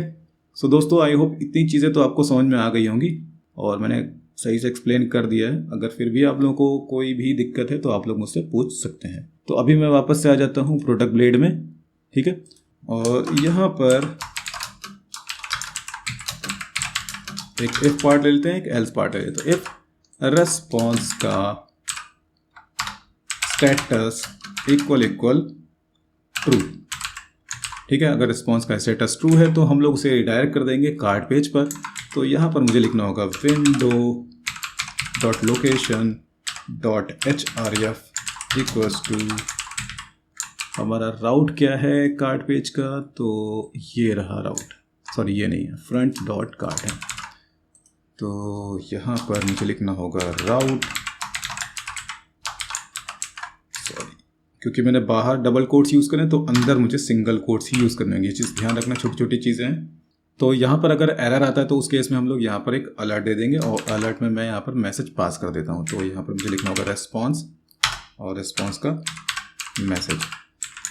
सो दोस्तों आई होप इतनी चीज़ें तो आपको समझ में आ गई होंगी और मैंने सही से एक्सप्लेन कर दिया है। अगर फिर भी आप लोगों को कोई भी दिक्कत है तो आप लोग मुझसे पूछ सकते हैं। तो अभी मैं वापस से आ जाता हूँ प्रोडक्ट ब्लेड में। ठीक है, और यहाँ पर एक इफ पार्ट ले लेते हैं, एक एल्स पार्ट ले लेते हैं। इफ रेस्पॉन्स का स्टेटस इक्वल ट्रू। ठीक है, अगर रिस्पॉन्स का स्टेटस ट्रू है तो हम लोग उसे रिडायरेक्ट कर देंगे कार्ट पेज पर। तो यहाँ पर मुझे लिखना होगा window.location.href इक्वल्स टू हमारा राउट क्या है कार्ट पेज का, तो ये रहा राउट, सॉरी ये नहीं है, फ्रंट डॉट कार्ट है। तो यहाँ पर मुझे लिखना होगा राउट, सॉरी क्योंकि मैंने बाहर डबल कोट्स यूज़ करें तो अंदर मुझे सिंगल कोट्स ही यूज़ करने होंगे। ये चीज़ ध्यान रखना, छोटी छोटी चीज़ें हैं। तो यहाँ पर अगर एरर आता है तो उस केस में हम लोग यहाँ पर एक अलर्ट दे देंगे और अलर्ट में मैं यहाँ पर मैसेज पास कर देता हूँ। तो यहाँ पर मुझे लिखना होगा रेस्पॉन्स और रिस्पॉन्स का मैसेज।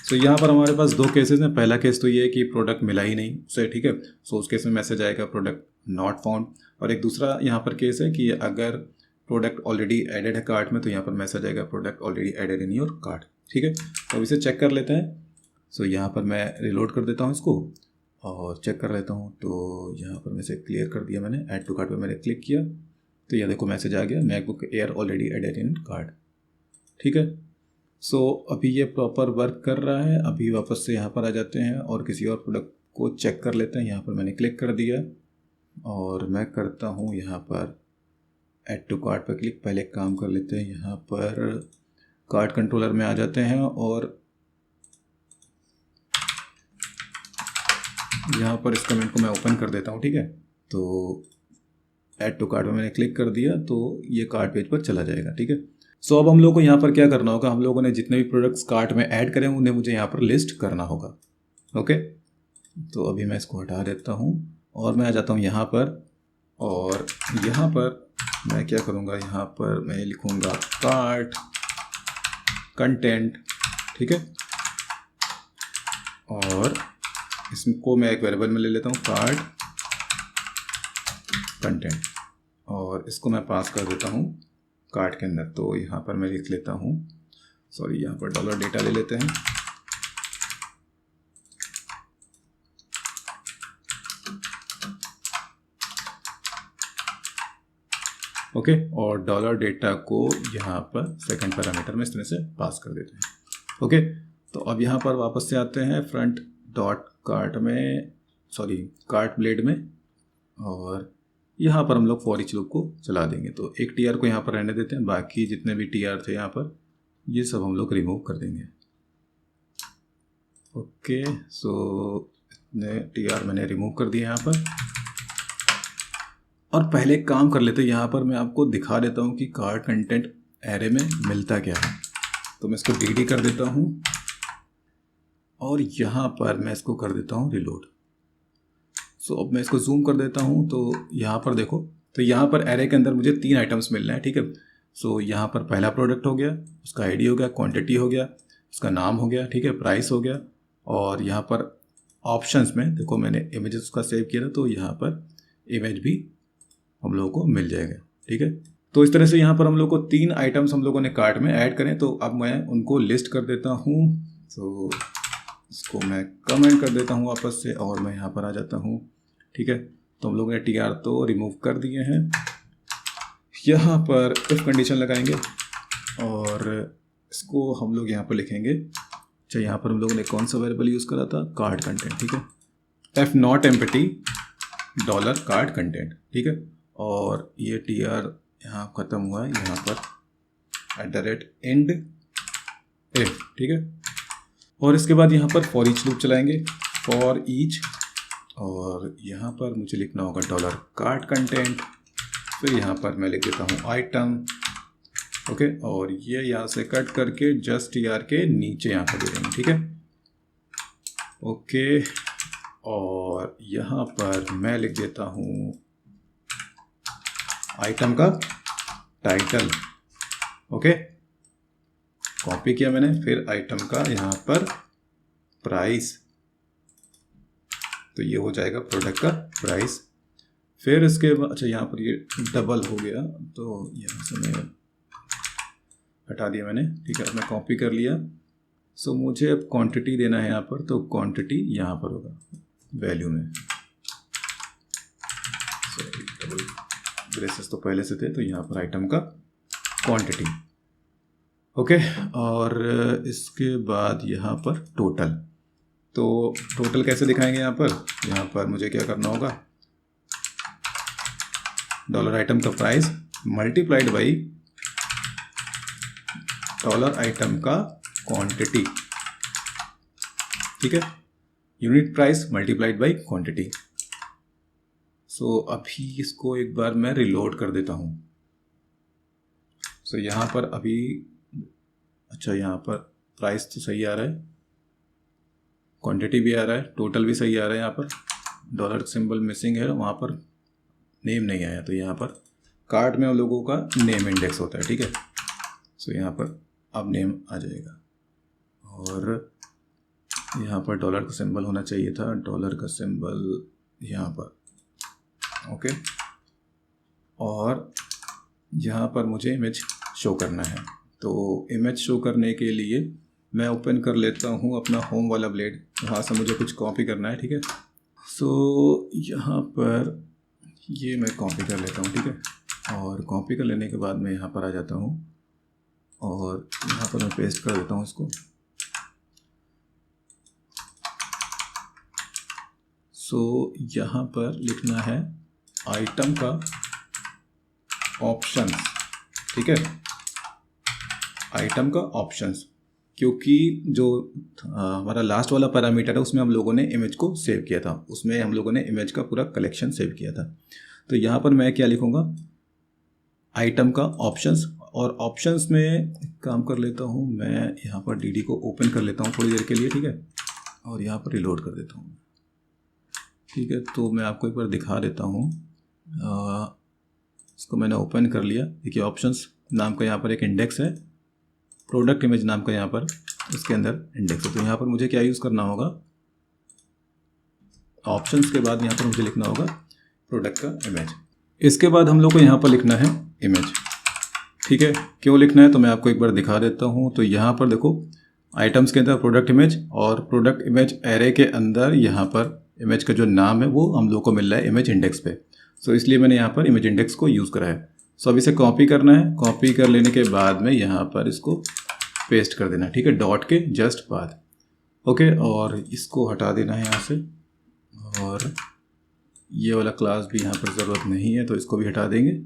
सो यहाँ पर हमारे पास दो केसेस हैं। पहला केस तो ये है कि प्रोडक्ट मिला ही नहीं उसे, ठीक है, सो उस केस में मैसेज आएगा प्रोडक्ट नॉट फाउंड। और एक दूसरा यहाँ पर केस है कि अगर प्रोडक्ट ऑलरेडी एडेड है कार्ट में तो यहाँ पर मैसेज आएगा product already added in your cart, ठीक है। तो अब इसे चेक कर लेते हैं। सो यहाँ पर मैं रिलोड कर देता हूँ इसको और चेक कर लेता हूँ। तो यहाँ पर मैं इसे क्लियर कर दिया मैंने, ऐड टू कार्ट पर मैंने क्लिक किया तो यह देखो मैसेज आ गया MacBook Air already added in cart, ठीक है। सो अभी ये प्रॉपर वर्क कर रहा है। अभी वापस से यहाँ पर आ जाते हैं और किसी और प्रोडक्ट को चेक कर लेते हैं। यहाँ पर मैंने क्लिक कर दिया और मैं करता हूँ यहाँ पर ऐड टू कार्ट पर क्लिक। पहले काम कर लेते हैं, यहाँ पर कार्ट कंट्रोलर में आ जाते हैं और यहाँ पर इस कमेंट को मैं ओपन कर देता हूँ, ठीक है। तो ऐड टू कार्ट में मैंने क्लिक कर दिया तो ये कार्ट पेज पर चला जाएगा, ठीक है। सो अब हम लोगों को यहाँ पर क्या करना होगा, हम लोगों ने जितने भी प्रोडक्ट्स कार्ट में ऐड करें उन्हें मुझे यहाँ पर लिस्ट करना होगा, ओके। तो अभी मैं इसको हटा देता हूँ और मैं आ जाता हूँ यहाँ पर और यहाँ पर मैं क्या करूँगा, यहाँ पर मैं लिखूँगा कार्ट कंटेंट, ठीक है। और इसको मैं एक वेरिएबल में ले लेता हूँ कार्ट कंटेंट और इसको मैं पास कर देता हूँ कार्ट के अंदर। तो यहाँ पर मैं लिख लेता हूँ, सॉरी यहाँ पर डॉलर डेटा ले लेते हैं, ओके। और डॉलर डेटा को यहाँ पर सेकंड पैरामीटर में इस तरह से पास कर देते हैं, ओके। तो अब यहाँ पर वापस से आते हैं फ्रंट डॉट कार्ट में, सॉरी कार्ट ब्लेड में, और यहाँ पर हम लोग फॉर ईच लूप को चला देंगे। तो एक टीआर को यहाँ पर रहने देते हैं, बाकी जितने भी टीआर थे यहाँ पर ये सब हम लोग रिमूव कर देंगे, ओके। सो इतने टीआर मैंने रिमूव कर दिए यहाँ पर। और पहले एक काम कर लेते हैं, यहाँ पर मैं आपको दिखा देता हूँ कि कार्ट कंटेंट एरे में मिलता क्या है। तो मैं इसको डी कर देता हूँ और यहाँ पर मैं इसको कर देता हूँ रिलोड। सो अब मैं इसको जूम कर देता हूँ तो यहाँ पर देखो, तो यहाँ पर एरे के अंदर मुझे 3 आइटम्स मिल रहे हैं, ठीक है। सो यहाँ पर पहला प्रोडक्ट हो गया, उसका आईडी हो गया, क्वांटिटी हो गया, उसका नाम हो गया, ठीक है, प्राइस हो गया। और यहाँ पर ऑप्शंस में देखो मैंने इमेजेस उसका सेव किया था तो यहाँ पर इमेज भी हम लोगों को मिल जाएगा, ठीक है। तो इस तरह से यहाँ पर हम लोग को 3 आइटम्स हम लोगों ने कार्ट में ऐड करें। तो अब मैं उनको लिस्ट कर देता हूँ। तो इसको मैं कमेंट कर देता हूँ वापस से और मैं यहाँ पर आ जाता हूँ, ठीक है। तो हम लोगों ने टीआर तो रिमूव कर दिए हैं। यहाँ पर इफ कंडीशन लगाएंगे और इसको हम लोग यहाँ पर लिखेंगे, अच्छा यहाँ पर हम लोगों ने कौन सा वेरिएबल यूज़ करा था, कार्ट कंटेंट, ठीक है। F not empty dollar cart content, ठीक है। और ये टीआर यहाँ ख़त्म हुआ है यहाँ पर @end if, ठीक है। और इसके बाद यहाँ पर फॉर ईच लूप चलाएंगे, फॉर ईच, और यहाँ पर मुझे लिखना होगा डॉलर कार्ट कंटेंट, फिर यहाँ पर मैं लिख देता हूँ आइटम, ओके। और ये यहाँ से कट करके जस्ट टीआर के नीचे यहाँ पर दे देंगे, ठीक है, ओके। और यहाँ पर मैं लिख देता हूँ आइटम का टाइटल, ओके, कॉपी किया मैंने। फिर आइटम का यहाँ पर प्राइस, तो ये हो जाएगा प्रोडक्ट का प्राइस। फिर इसके बाद अच्छा यहाँ पर ये डबल हो गया तो यहाँ से मैं हटा दिया मैंने, ठीक है। मैं कॉपी कर लिया। सो मुझे अब क्वांटिटी देना है यहाँ पर, तो क्वांटिटी यहाँ पर होगा वैल्यू में, डबल ब्रेसेस तो पहले से थे तो यहाँ पर आइटम का क्वांटिटी, ओके। और इसके बाद यहाँ पर टोटल, तो टोटल कैसे दिखाएंगे यहाँ पर मुझे क्या करना होगा, डॉलर आइटम का price multiplied by dollar item का क्वांटिटी, ठीक है, unit price multiplied by quantity. So अभी इसको एक बार मैं रिलोड कर देता हूँ। सो यहाँ पर अभी अच्छा, यहाँ पर प्राइस तो सही आ रहा है, क्वांटिटी भी आ रहा है, टोटल भी सही आ रहा है। यहाँ पर डॉलर सिंबल मिसिंग है, वहाँ पर नेम नहीं आया। तो यहाँ पर कार्ट में हम लोगों का नेम इंडेक्स होता है, ठीक है। सो यहाँ पर अब नेम आ जाएगा और यहाँ पर डॉलर का सिंबल होना चाहिए था, डॉलर का सिंबल यहाँ पर, ओके। और यहाँ पर मुझे इमेज शो करना है। तो इमेज शो करने के लिए मैं ओपन कर लेता हूँ अपना होम वाला ब्लेड, वहाँ से मुझे कुछ कॉपी करना है, ठीक है। सो यहाँ पर ये मैं कॉपी कर लेता हूँ, ठीक है। और कॉपी कर लेने के बाद मैं यहाँ पर आ जाता हूँ और यहाँ पर मैं पेस्ट कर देता हूँ इसको। सो यहाँ पर लिखना है आइटम का ऑप्शंस, ठीक है, आइटम का ऑप्शंस, क्योंकि जो हमारा लास्ट वाला पैरामीटर है उसमें हम लोगों ने इमेज को सेव किया था, उसमें हम लोगों ने इमेज का पूरा कलेक्शन सेव किया था। तो यहाँ पर मैं क्या लिखूँगा, आइटम का ऑप्शंस। और ऑप्शंस में काम कर लेता हूँ मैं, यहाँ पर डीडी को ओपन कर लेता हूँ थोड़ी देर के लिए, ठीक है, और यहाँ पर रिलोड कर देता हूँ, ठीक है। तो मैं आपको एक बार दिखा देता हूँ, इसको मैंने ओपन कर लिया। देखिए ऑप्शंस नाम का यहाँ पर एक इंडेक्स है, प्रोडक्ट इमेज नाम का यहाँ पर इसके अंदर इंडेक्स है। तो यहाँ पर मुझे क्या यूज़ करना होगा, ऑप्शंस के बाद यहाँ पर मुझे लिखना होगा प्रोडक्ट का इमेज। इसके बाद हम लोग को यहाँ पर लिखना है इमेज, ठीक है। क्यों लिखना है तो मैं आपको एक बार दिखा देता हूँ। तो यहाँ पर देखो आइटम्स के अंदर प्रोडक्ट इमेज, और प्रोडक्ट इमेज एरे के अंदर यहाँ पर इमेज का जो नाम है वो हम लोग को मिल रहा है इमेज इंडेक्स पे। सो इसलिए मैंने यहाँ पर इमेज इंडेक्स को यूज़ करा है। सो अब इसे कॉपी करना है, कॉपी कर लेने के बाद में यहाँ पर इसको पेस्ट कर देना, ठीक है, डॉट के जस्ट बाद, ओके। और इसको हटा देना है यहाँ से, और ये वाला क्लास भी यहाँ पर ज़रूरत नहीं है तो इसको भी हटा देंगे।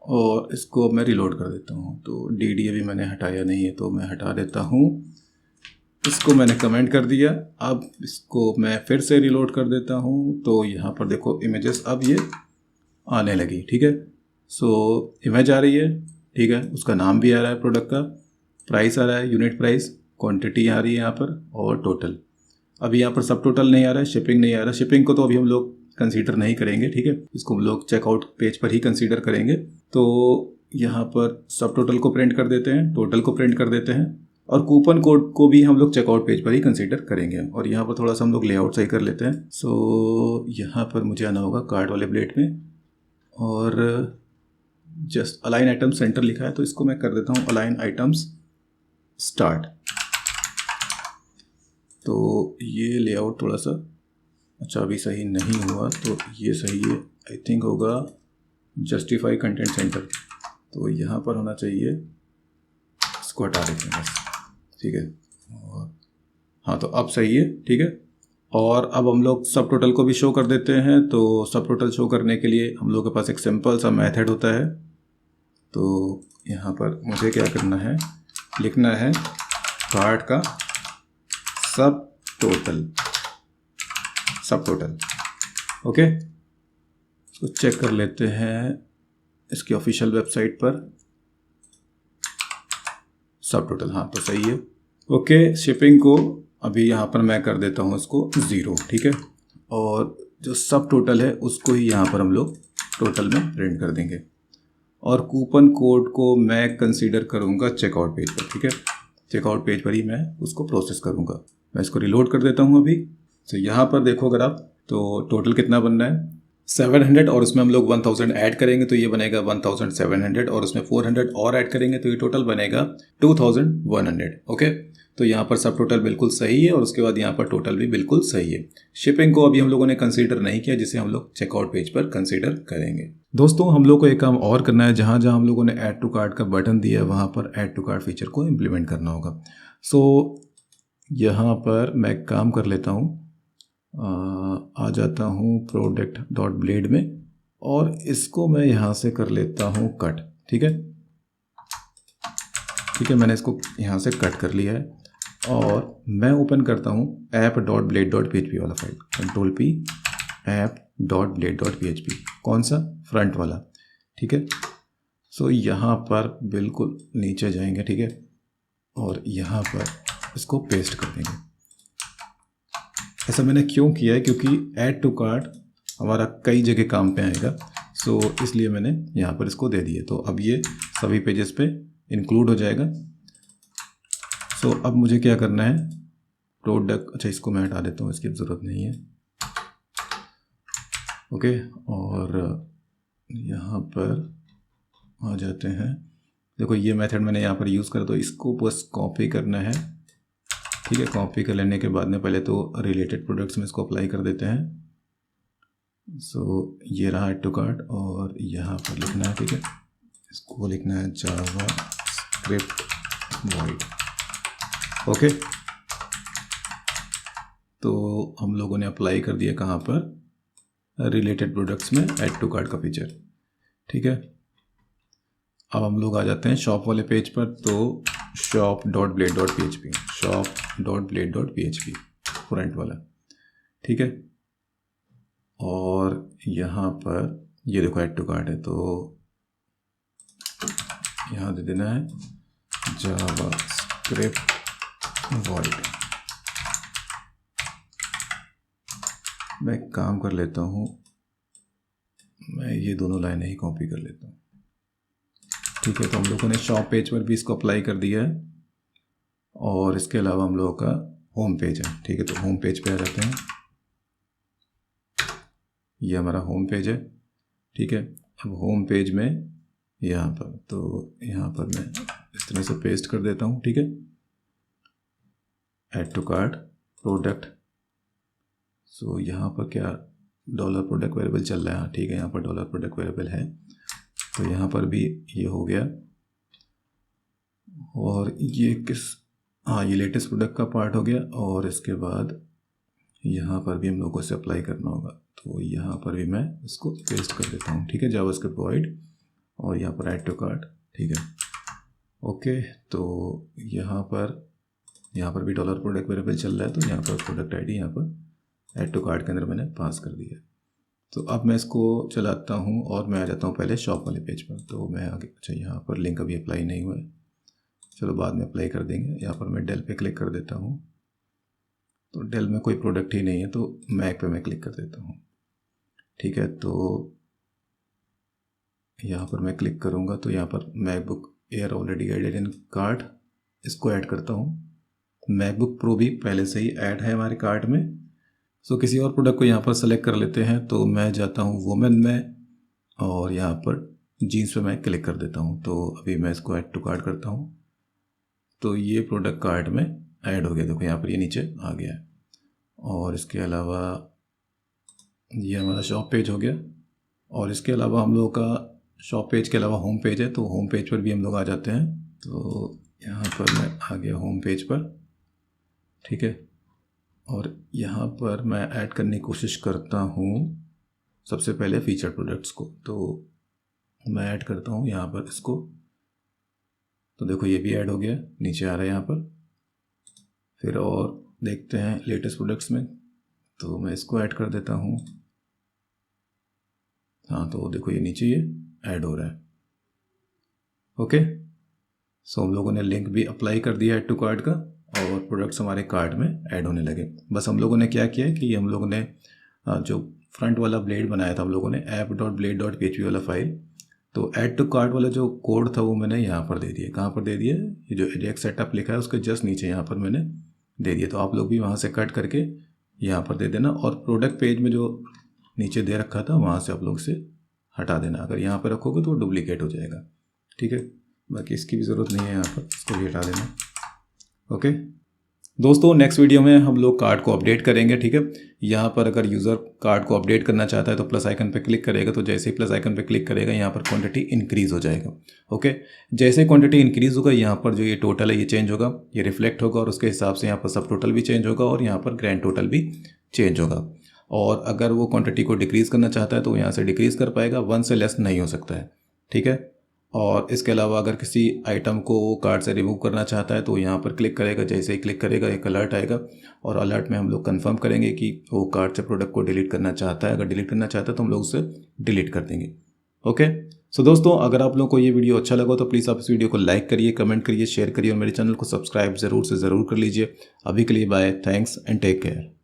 और इसको मैं रिलोड कर देता हूँ। तो डी अभी मैंने हटाया नहीं है तो मैं हटा देता हूँ। इसको मैंने कमेंट कर दिया। अब इसको मैं फिर से रिलोड कर देता हूँ। तो यहाँ पर देखो इमेजेस अब ये आने लगी, ठीक है। सो इमेज आ रही है, ठीक है, उसका नाम भी आ रहा है प्रोडक्ट का, प्राइस आ रहा है, यूनिट प्राइस, क्वांटिटी आ रही है यहाँ पर, और टोटल। अभी यहाँ पर सब टोटल नहीं आ रहा है, शिपिंग नहीं आ रहा है। शिपिंग को तो अभी हम लोग कंसीडर नहीं करेंगे, ठीक है, इसको हम लोग चेकआउट पेज पर ही कंसीडर करेंगे। तो यहाँ पर सब टोटल को प्रिंट कर देते हैं, टोटल को प्रिंट कर देते हैं, और कूपन कोड को भी हम लोग चेकआउट पेज पर ही कंसीडर करेंगे। और यहाँ पर थोड़ा सा हम लोग लेआउट सही कर लेते हैं। सो यहाँ पर मुझे आना होगा कार्ड वाले ब्लेड में, और जस्ट अलाइन आइटम सेंटर लिखा है तो इसको मैं कर देता हूँ अलाइन आइटम्स स्टार्ट। तो ये लेआउट थोड़ा सा अच्छा अभी सही नहीं हुआ, तो ये सही है, आई थिंक होगा जस्टिफाई कंटेंट सेंटर। तो यहाँ पर होना चाहिए, इसको हटा देते हैं बस, ठीक है। और हाँ, तो अब सही है, ठीक है। और अब हम लोग सब टोटल को भी शो कर देते हैं। तो सब टोटल शो करने के लिए हम लोग के पास एक सिंपल सा मेथड होता है। तो यहाँ पर मुझे क्या करना है, लिखना है कार्ट का सब टोटल, ओके। इसको चेक कर लेते हैं इसकी ऑफिशियल वेबसाइट पर, सब टोटल, हाँ तो सही है, ओके। शिपिंग को अभी यहाँ पर मैं कर देता हूँ इसको 0, ठीक है। और जो सब टोटल है उसको ही यहाँ पर हम लोग टोटल में प्रिंट कर देंगे। और कूपन कोड को मैं कंसीडर करूँगा चेकआउट पेज पर, ठीक है, चेकआउट पेज पर ही मैं उसको प्रोसेस करूँगा। मैं इसको रिलोड कर देता हूँ अभी। तो यहाँ पर देखो अगर आप, तो टोटल कितना बनना है 700, और उसमें हम लोग 1000 ऐड करेंगे तो ये बनेगा 1700, और उसमें 400 और ऐड करेंगे तो ये टोटल बनेगा 2100, ओके। तो यहाँ पर सब टोटल बिल्कुल सही है, और उसके बाद यहाँ पर टोटल भी बिल्कुल सही है। शिपिंग को अभी हम लोगों ने कंसीडर नहीं किया, जिसे हम लोग चेकआउट पेज पर कंसीडर करेंगे। दोस्तों हम लोग को एक काम और करना है, जहाँ जहाँ हम लोगों ने ऐड टू कार्ट का बटन दिया है वहाँ पर ऐड टू कार्ट फीचर को इम्प्लीमेंट करना होगा। सो यहाँ पर मैं काम कर लेता हूँ, आ जाता हूँ product.blade में, और इसको मैं यहाँ से कर लेता हूँ कट, ठीक है, मैंने इसको यहाँ से कट कर लिया है। और मैं ओपन करता हूँ app.blade.php वाला फाइल, Ctrl+P app.blade.php, कौन सा, फ्रंट वाला, ठीक है। सो यहाँ पर बिल्कुल नीचे जाएंगे, ठीक है, और यहाँ पर इसको पेस्ट कर देंगे। ऐसा मैंने क्यों किया है, क्योंकि ऐड टू कार्ट हमारा कई जगह काम पे आएगा, सो इसलिए मैंने यहाँ पर इसको दे दिए। तो अब ये सभी पेजेस पे इंक्लूड हो जाएगा। सो अब मुझे क्या करना है, प्रोडक्ट, अच्छा इसको मैं हटा देता हूँ, इसकी ज़रूरत नहीं है, ओके। और यहाँ पर आ जाते हैं, देखो ये मेथड मैंने यहाँ पर यूज़ करा, तो इसको बस कॉपी करना है, ठीक है। कॉपी कर लेने के बाद में पहले तो रिलेटेड प्रोडक्ट्स में इसको अप्लाई कर देते हैं। सो ये रहा ऐड टू कार्ट, और यहाँ पर लिखना है, ठीक है, इसको लिखना है जावास्क्रिप्ट वॉइड, ओके। तो हम लोगों ने अप्लाई कर दिया कहाँ पर, रिलेटेड प्रोडक्ट्स में ऐड टू कार्ट का फीचर, ठीक है। अब हम लोग आ जाते हैं शॉप वाले पेज पर, तो shop.blade.php, shop.blade.php फ्रंट वाला, ठीक है। और यहाँ पर ये देखो ऐड टू कार्ट है, तो यहाँ दे देना है जावास्क्रिप्ट वॉइड। मैं एक काम कर लेता हूँ, मैं ये दोनों लाइनें ही कॉपी कर लेता हूँ, ठीक है। तो हम लोगों ने शॉप पेज पर भी इसको अप्लाई कर दिया है, और इसके अलावा हम लोगों का होम पेज है, ठीक है। तो होम पेज पे आ जाते हैं, ये हमारा होम पेज है, ठीक है। अब होम पेज में यहाँ पर, तो यहाँ पर मैं इस तरह से पेस्ट कर देता हूँ, ठीक है, ऐड टू कार्ट प्रोडक्ट। सो यहाँ पर क्या डॉलर प्रोडक्ट वेरिएबल चल रहा है, हाँ ठीक है, यहाँ पर डॉलर प्रोडक्ट वेरिएबल है, तो यहाँ पर भी ये हो गया। और ये किस, हाँ ये लेटेस्ट प्रोडक्ट का पार्ट हो गया। और इसके बाद यहाँ पर भी हम लोगों को इसे अप्लाई करना होगा, तो यहाँ पर भी मैं इसको पेस्ट कर देता हूँ, ठीक है, जावास्क्रिप्ट वॉइड, और यहाँ पर ऐड टू कार्ट, ठीक है, ओके। तो यहाँ पर भी डॉलर प्रोडक्ट वेरिएबल चल रहा है, तो यहाँ पर प्रोडक्ट आईडी यहाँ पर ऐड टू कार्ट के अंदर मैंने पास कर दिया। तो अब मैं इसको चलाता हूँ और मैं आ जाता हूँ पहले शॉप वाले पेज पर। तो मैं आगे, अच्छा यहाँ पर लिंक अभी अप्लाई नहीं हुआ है, चलो बाद में अप्लाई कर देंगे। यहाँ पर मैं डेल पे क्लिक कर देता हूँ, तो डेल में कोई प्रोडक्ट ही नहीं है, तो मैक पे मैं क्लिक कर देता हूँ, ठीक है। तो यहाँ पर मैं क्लिक करूँगा, तो यहाँ पर MacBook Air already added in cart, इसको ऐड करता हूँ। मैकबुक प्रो भी पहले से ही ऐड है हमारे कार्ट में। सो किसी और प्रोडक्ट को यहाँ पर सेलेक्ट कर लेते हैं, तो मैं जाता हूँ वुमेन में, और यहाँ पर जीन्स पे मैं क्लिक कर देता हूँ। तो अभी मैं इसको ऐड टू कार्ट करता हूँ, तो ये प्रोडक्ट कार्ट में ऐड हो गया, देखो यहाँ पर ये नीचे आ गया है। और इसके अलावा ये हमारा शॉप पेज हो गया, और इसके अलावा हम लोगों का शॉप पेज के अलावा होम पेज है, तो होम पेज पर भी हम लोग आ जाते हैं। तो यहाँ पर मैं आ गया होम पेज पर, ठीक है। और यहाँ पर मैं ऐड करने की कोशिश करता हूँ सबसे पहले फीचर प्रोडक्ट्स को, तो मैं ऐड करता हूँ यहाँ पर इसको। तो देखो ये भी ऐड हो गया, नीचे आ रहा है यहाँ पर। फिर और देखते हैं लेटेस्ट प्रोडक्ट्स में, तो मैं इसको ऐड कर देता हूँ। हाँ तो देखो ये नीचे ये ऐड हो रहा है, ओके। सो हम लोगों ने लिंक भी अप्लाई कर दिया ऐड टू कार्ट का, और प्रोडक्ट्स हमारे कार्ट में ऐड होने लगे। बस हम लोगों ने क्या किया है कि हम लोगों ने जो फ्रंट वाला ब्लेड बनाया था हम लोगों ने app.blade.php वाला फाइल, तो ऐड टू कार्ट वाला जो कोड था वो मैंने यहाँ पर दे दिया। कहाँ पर दे दिया? ये जो एजेक्स सेटअप लिखा है उसके जस्ट नीचे यहाँ पर मैंने दे दिया। तो आप लोग भी वहाँ से कट करके यहाँ पर दे देना, और प्रोडक्ट पेज में जो नीचे दे रखा था वहाँ से आप लोग से हटा देना। अगर यहाँ पर रखोगे तो डुप्लीकेट हो जाएगा, ठीक है। बाकी इसकी भी ज़रूरत नहीं है, यहाँ पर इसको भी हटा देना, ओके। दोस्तों नेक्स्ट वीडियो में हम लोग कार्ड को अपडेट करेंगे, ठीक है। यहाँ पर अगर यूज़र कार्ड को अपडेट करना चाहता है तो प्लस आइकन पे क्लिक करेगा, तो जैसे ही प्लस आइकन पे क्लिक करेगा यहाँ पर क्वांटिटी इंक्रीज़ हो जाएगा, ओके। जैसे ही क्वांटिटी इंक्रीज़ होगा यहाँ पर जो ये टोटल है ये चेंज होगा, ये रिफ्लेक्ट होगा, और उसके हिसाब से यहाँ पर सब टोटल भी चेंज होगा, और यहाँ पर ग्रैंड टोटल भी चेंज होगा। और अगर वो क्वान्टिटी को डिक्रीज़ करना चाहता है तो यहाँ से डिक्रीज़ कर पाएगा, 1 से लेस नहीं हो सकता है, ठीक है। और इसके अलावा अगर किसी आइटम को वो कार्ट से रिमूव करना चाहता है तो यहाँ पर क्लिक करेगा, जैसे ही क्लिक करेगा एक अलर्ट आएगा और अलर्ट में हम लोग कंफर्म करेंगे कि वो कार्ट से प्रोडक्ट को डिलीट करना चाहता है। अगर डिलीट करना चाहता है तो हम लोग उसे डिलीट कर देंगे। ओके, सो दोस्तों अगर आप लोगों को ये वीडियो अच्छा लगा तो प्लीज़ आप इस वीडियो को लाइक करिए, कमेंट करिए, शेयर करिए और मेरे चैनल को सब्सक्राइब ज़रूर से ज़रूर कर लीजिए। अभी के लिए bye, thanks and take care.